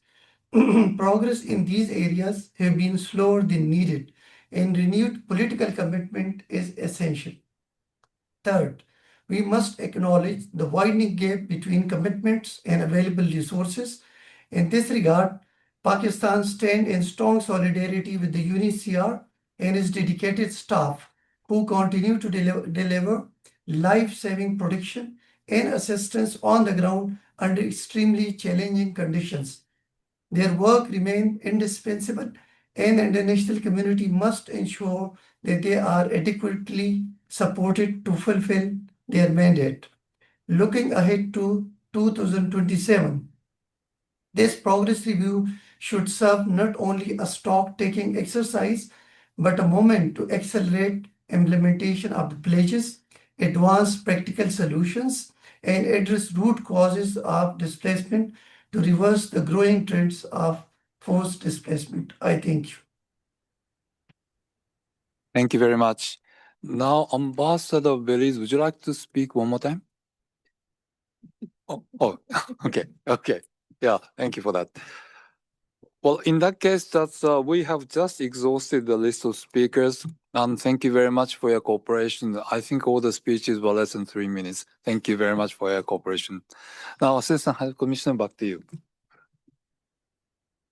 Speaker 18: Progress in these areas have been slower than needed, and renewed political commitment is essential. Third, we must acknowledge the widening gap between commitments and available resources. In this regard, Pakistan stands in strong solidarity with the UNHCR and its dedicated staff, who continue to deliver life-saving protection and assistance on the ground under extremely challenging conditions. Their work remains indispensable, and the international community must ensure that they are adequately supported to fulfill their mandate. Looking ahead to 2027, this progress review should serve not only a stock-taking exercise, but a moment to accelerate implementation of the pledges, advance practical solutions, and address root causes of displacement to reverse the growing trends of forced displacement. I thank you.
Speaker 11: Thank you very much. Now, Ambassador Belize, would you like to speak one more time? Oh, okay, okay. Yeah, thank you for that. Well, in that case, we have just exhausted the list of speakers, and thank you very much for your cooperation. I think all the speeches were less than 3 minutes. Thank you very much for your cooperation. Now, Assistant High Commissioner, back to you.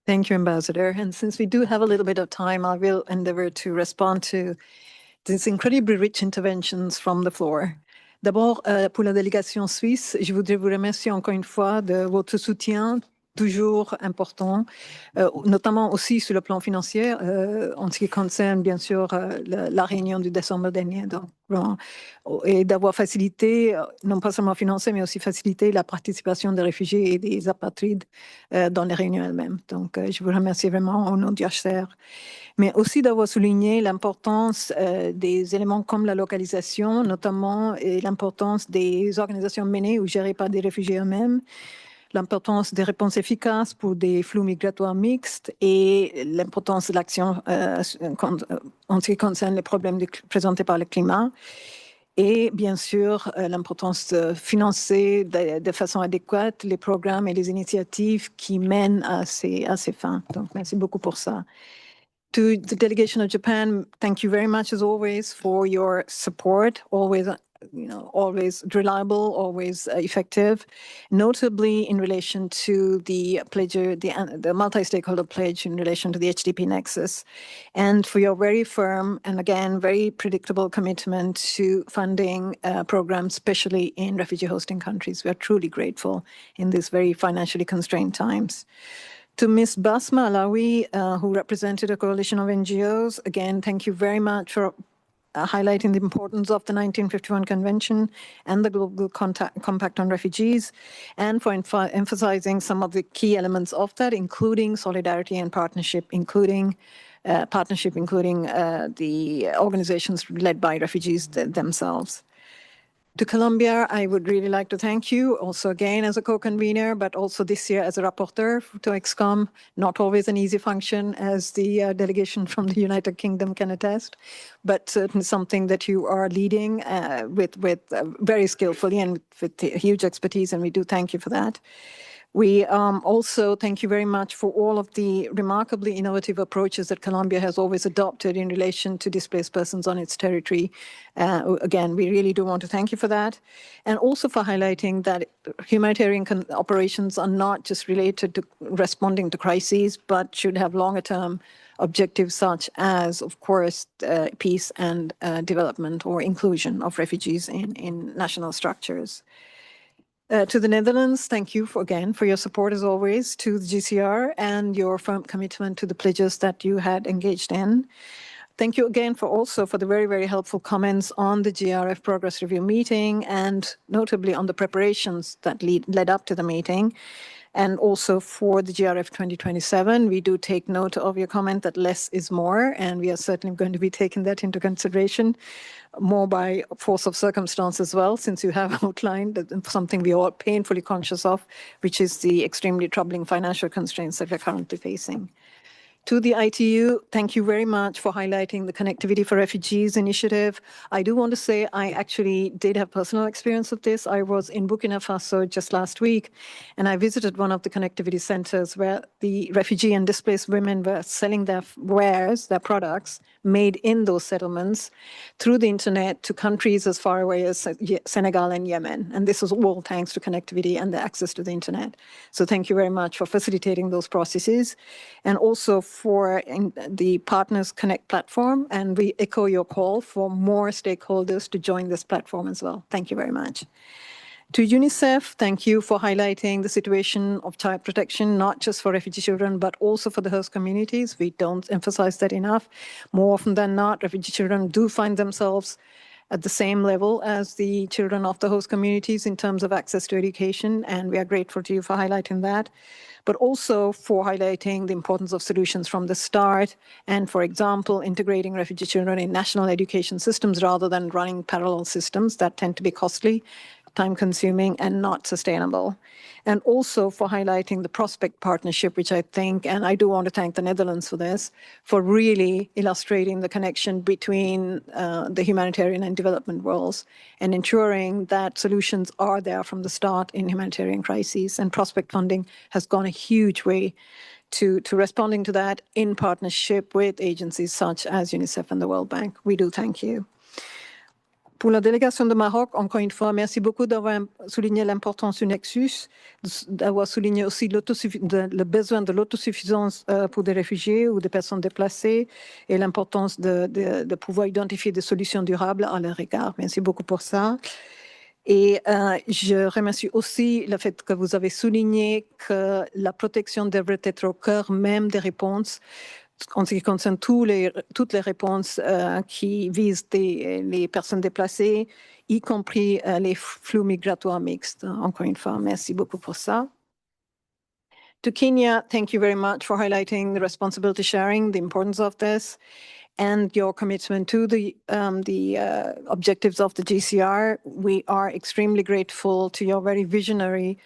Speaker 1: Thank you, Ambassador. And since we do have a little bit of time, I will endeavor to respond to these incredibly rich interventions from the floor. D'abord, pour la délégation suisse, je voudrais vous remercier encore une fois de votre soutien toujours important, notamment aussi sur le plan financier, en ce qui concerne bien sûr la réunion du décembre dernier. Donc, et d'avoir facilité, non pas seulement financé, mais aussi facilité la participation des réfugiés et des apatrides dans les réunions elles-mêmes. Donc, je vous remercie vraiment au nom du HCR. Mais aussi d'avoir souligné l'importance des éléments comme la localisation, notamment, et l'importance des organisations menées ou gérées par des réfugiés eux-mêmes, l'importance des réponses efficaces pour des flux migratoires mixtes et l'importance de l'action en ce qui concerne les problèmes présentés par le climat. Et bien sûr, l'importance de financer de façon adéquate les programmes et les initiatives qui mènent à ces fins. Donc, merci beaucoup pour ça. To the delegation of Japan, thank you very much as always for your support, always reliable, always effective, notably in relation to the pledge, the multi-stakeholder pledge in relation to the HDP nexus, and for your very firm and again, very predictable commitment to funding programs, especially in refugee hosting countries. We are truly grateful in these very financially constrained times. To Ms. Basma Alawi, who represented a coalition of NGOs, again, thank you very much for highlighting the importance of the 1951 Convention and the Global Compact on Refugees, and for emphasizing some of the key elements of that, including solidarity and partnership, including the organizations led by refugees themselves. To Colombia, I would really like to thank you also again as a co-convener, but also this year as a rapporteur to EXCOM. Not always an easy function, as the delegation from the United Kingdom can attest, but certainly something that you are leading with very skillfully and with huge expertise, and we do thank you for that. We also thank you very much for all of the remarkably innovative approaches that Colombia has always adopted in relation to displaced persons on its territory. Again, we really do want to thank you for that. And also for highlighting that humanitarian operations are not just related to responding to crises, but should have longer-term objectives such as, of course, peace and development or inclusion of refugees in national structures. To the Netherlands, thank you again for your support as always to the GCR and your firm commitment to the pledges that you had engaged in. Thank you again for the very, very helpful comments on the GRF Progress Review meeting and notably on the preparations that led up to the meeting. And also for the GRF 2027, we do take note of your comment that less is more, and we are certainly going to be taking that into consideration more by force of circumstance as well, since you have outlined something we are all painfully conscious of, which is the extremely troubling financial constraints that we're currently facing. To the ITU, thank you very much for highlighting the Connectivity for Refugees initiative. I do want to say I actually did have personal experience of this. I was in Burkina Faso just last week, and I visited one of the connectivity centers where the refugee and displaced women were selling their wares, their products, made in those settlements through the internet to countries as far away as Senegal and Yemen. And this was all thanks to connectivity and the access to the internet. So thank you very much for facilitating those processes. And also for the Partners Connect platform, and we echo your call for more stakeholders to join this platform as well. Thank you very much. To UNICEF, thank you for highlighting the situation of child protection, not just for refugee children, but also for the host communities. We don't emphasize that enough. More often than not, refugee children do find themselves at the same level as the children of the host communities in terms of access to education, and we are grateful to you for highlighting that, but also for highlighting the importance of solutions from the start, and, for example, integrating refugee children in national education systems rather than running parallel systems that tend to be costly, time-consuming, and not sustainable. And also for highlighting the Prospect partnership, which I think, and I do want to thank the Netherlands for this, for really illustrating the connection between the humanitarian and development worlds and ensuring that solutions are there from the start in humanitarian crises. And Prospect funding has gone a huge way to responding to that in partnership with agencies such as UNICEF and the World Bank. We do thank you. Pour la délégation de Maroc, encore une fois, merci beaucoup d'avoir souligné l'importance du nexus, d'avoir souligné aussi le besoin de l'autosuffisance pour des réfugiés ou des personnes déplacées et l'importance de pouvoir identifier des solutions durables à leur égard. Merci beaucoup pour ça. Et je remercie aussi le fait que vous avez souligné que la protection devrait être au cœur même des réponses en ce qui concerne toutes les réponses qui visent les personnes déplacées, y compris les flux migratoires mixtes. Encore une fois, merci beaucoup pour ça. To Kenya, thank you very much for highlighting the responsibility sharing, the importance of this, and your commitment to the objectives of the GCR. We are extremely grateful to your very visionary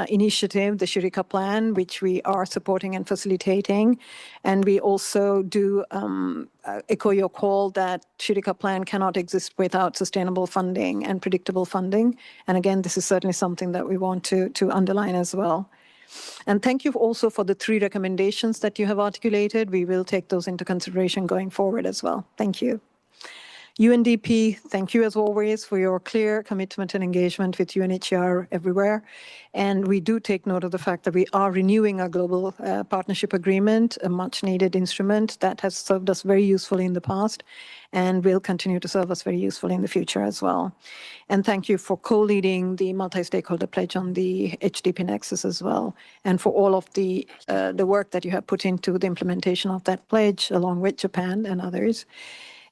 Speaker 1: initiative, the Shirika Plan, which we are supporting and facilitating. And we also do echo your call that Shirika Plan cannot exist without sustainable funding and predictable funding. And again, this is certainly something that we want to underline as well. And thank you also for the 3 recommendations that you have articulated. We will take those into consideration going forward as well. Thank you. UNDP, thank you as always for your clear commitment and engagement with UNHCR everywhere. And we do take note of the fact that we are renewing our global partnership agreement, a much needed instrument that has served us very usefully in the past and will continue to serve us very usefully in the future as well. And thank you for co-leading the multi-stakeholder pledge on the HDP Nexus as well, and for all of the work that you have put into the implementation of that pledge along with Japan and others.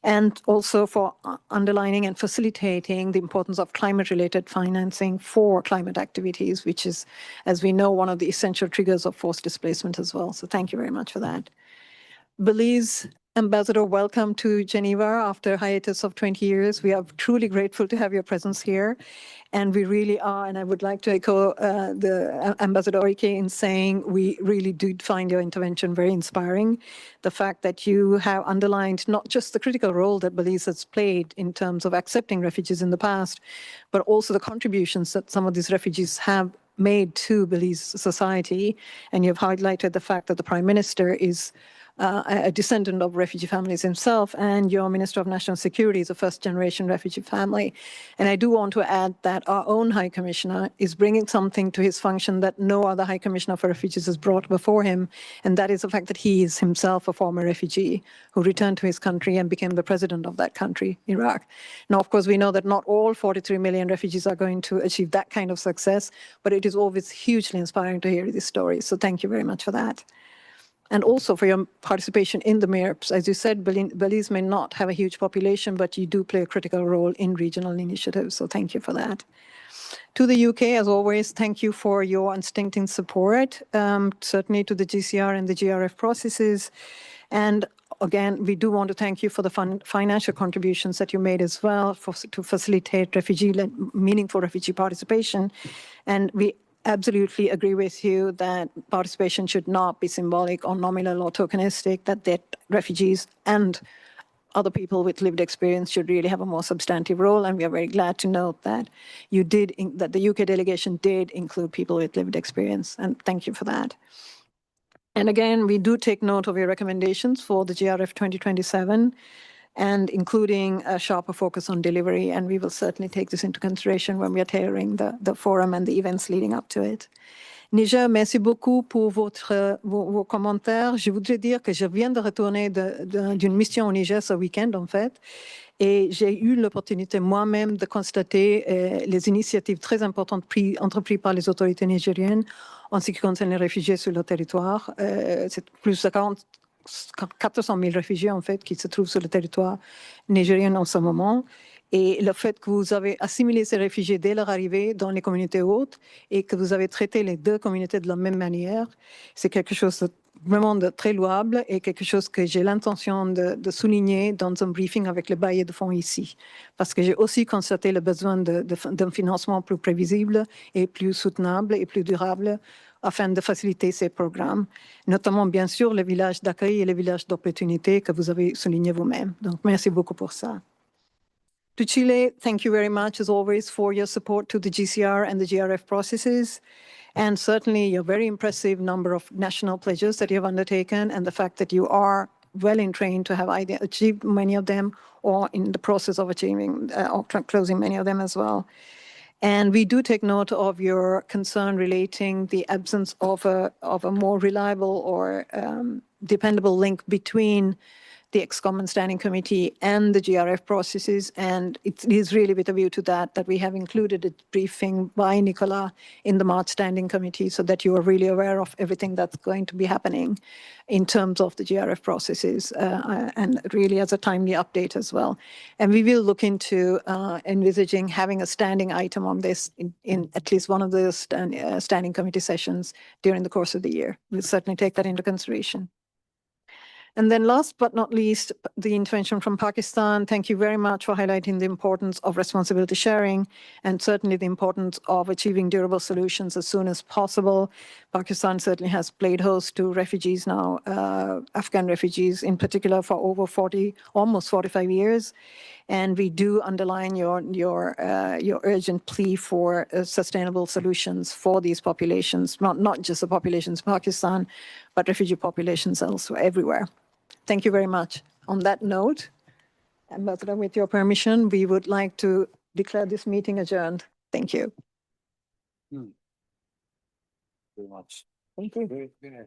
Speaker 1: And also for underlining and facilitating the importance of climate-related financing for climate activities, which is, as we know, one of the essential triggers of forced displacement as well. So thank you very much for that. Belize Ambassador, welcome to Geneva after a hiatus of 20 years. We are truly grateful to have your presence here. And we really are, and I would like to echo the Ambassador Oike in saying we really did find your intervention very inspiring. The fact that you have underlined not just the critical role that Belize has played in terms of accepting refugees in the past, but also the contributions that some of these refugees have made to Belize society. And you've highlighted the fact that the Prime Minister is a descendant of refugee families himself, and your Minister of National Security is a first-generation refugee family. And I do want to add that our own High Commissioner is bringing something to his function that no other High Commissioner for Refugees has brought before him, and that is the fact that he is himself a former refugee who returned to his country and became the president of that country, Iraq. Now, of course, we know that not all 43 million refugees are going to achieve that kind of success, but it is always hugely inspiring to hear these stories. So thank you very much for that. And also for your participation in the MIRPs. As you said, Belize may not have a huge population, but you do play a critical role in regional initiatives, so thank you for that. To the UK, as always, thank you for your unstinting support, certainly to the GCR and the GRF processes. And again, we do want to thank you for the financial contributions that you made as well to facilitate meaningful refugee participation. And we absolutely agree with you that participation should not be symbolic or nominal or tokenistic, that refugees and other people with lived experience should really have a more substantive role. And we are very glad to note that that the UK delegation did include people with lived experience. And thank you for that. And again, we do take note of your recommendations for the GRF 2027, and including a sharper focus on delivery. And we will certainly take this into consideration when we are tailoring the forum and the events leading up to it. Niger, merci beaucoup pour vos commentaires. Je voudrais dire que je viens de retourner d'une mission au Niger ce week-end, en fait, et j'ai eu l'opportunité moi-même de constater les initiatives très importantes entreprises par les autorités nigériennes en ce qui concerne les réfugiés sur le territoire. C'est plus de 400 000 réfugiés, en fait, qui se trouvent sur le territoire nigérien en ce moment. Et le fait que vous avez assimilé ces réfugiés dès leur arrivée dans les communautés hautes et que vous avez traité les deux communautés de la même manière, c'est quelque chose de vraiment de très louable et quelque chose que j'ai l'intention de souligner dans un briefing avec le bailleur de fonds ici. Parce que j'ai aussi constaté le besoin d'un financement plus prévisible et plus soutenable et plus durable afin de faciliter ces programmes, notamment bien sûr les villages d'accueil et les villages d'opportunité que vous avez souligné vous-même. Donc, merci beaucoup pour ça. To Chile, thank you very much, as always, for your support to the GCR and the GRF processes, and certainly your very impressive number of national pledges that you have undertaken, and the fact that you are well in train to have either achieved many of them or in the process of achieving or closing many of them as well. And we do take note of your concern relating the absence of a more reliable or dependable link between the ex-common standing committee and the GRF processes. And it is really with a view to that we have included a briefing by Nicola in the March standing committee so that you are really aware of everything that's going to be happening in terms of the GRF processes and really as a timely update as well. And we will look into envisaging having a standing item on this in at least one of the standing committee sessions during the course of the year. We'll certainly take that into consideration. And then last but not least, the intervention from Pakistan. Thank you very much for highlighting the importance of responsibility sharing and certainly the importance of achieving durable solutions as soon as possible. Pakistan certainly has played host to refugees now, Afghan refugees in particular, for over 40, almost 45 years. And we do underline your urgent plea for sustainable solutions for these populations, not just the populations in Pakistan, but refugee populations elsewhere, everywhere. Thank you very much. On that note, Ambassador, with your permission, we would like to declare this meeting adjourned. Thank you.
Speaker 11: Very much.
Speaker 1: Thank you.
Speaker 11: Very, very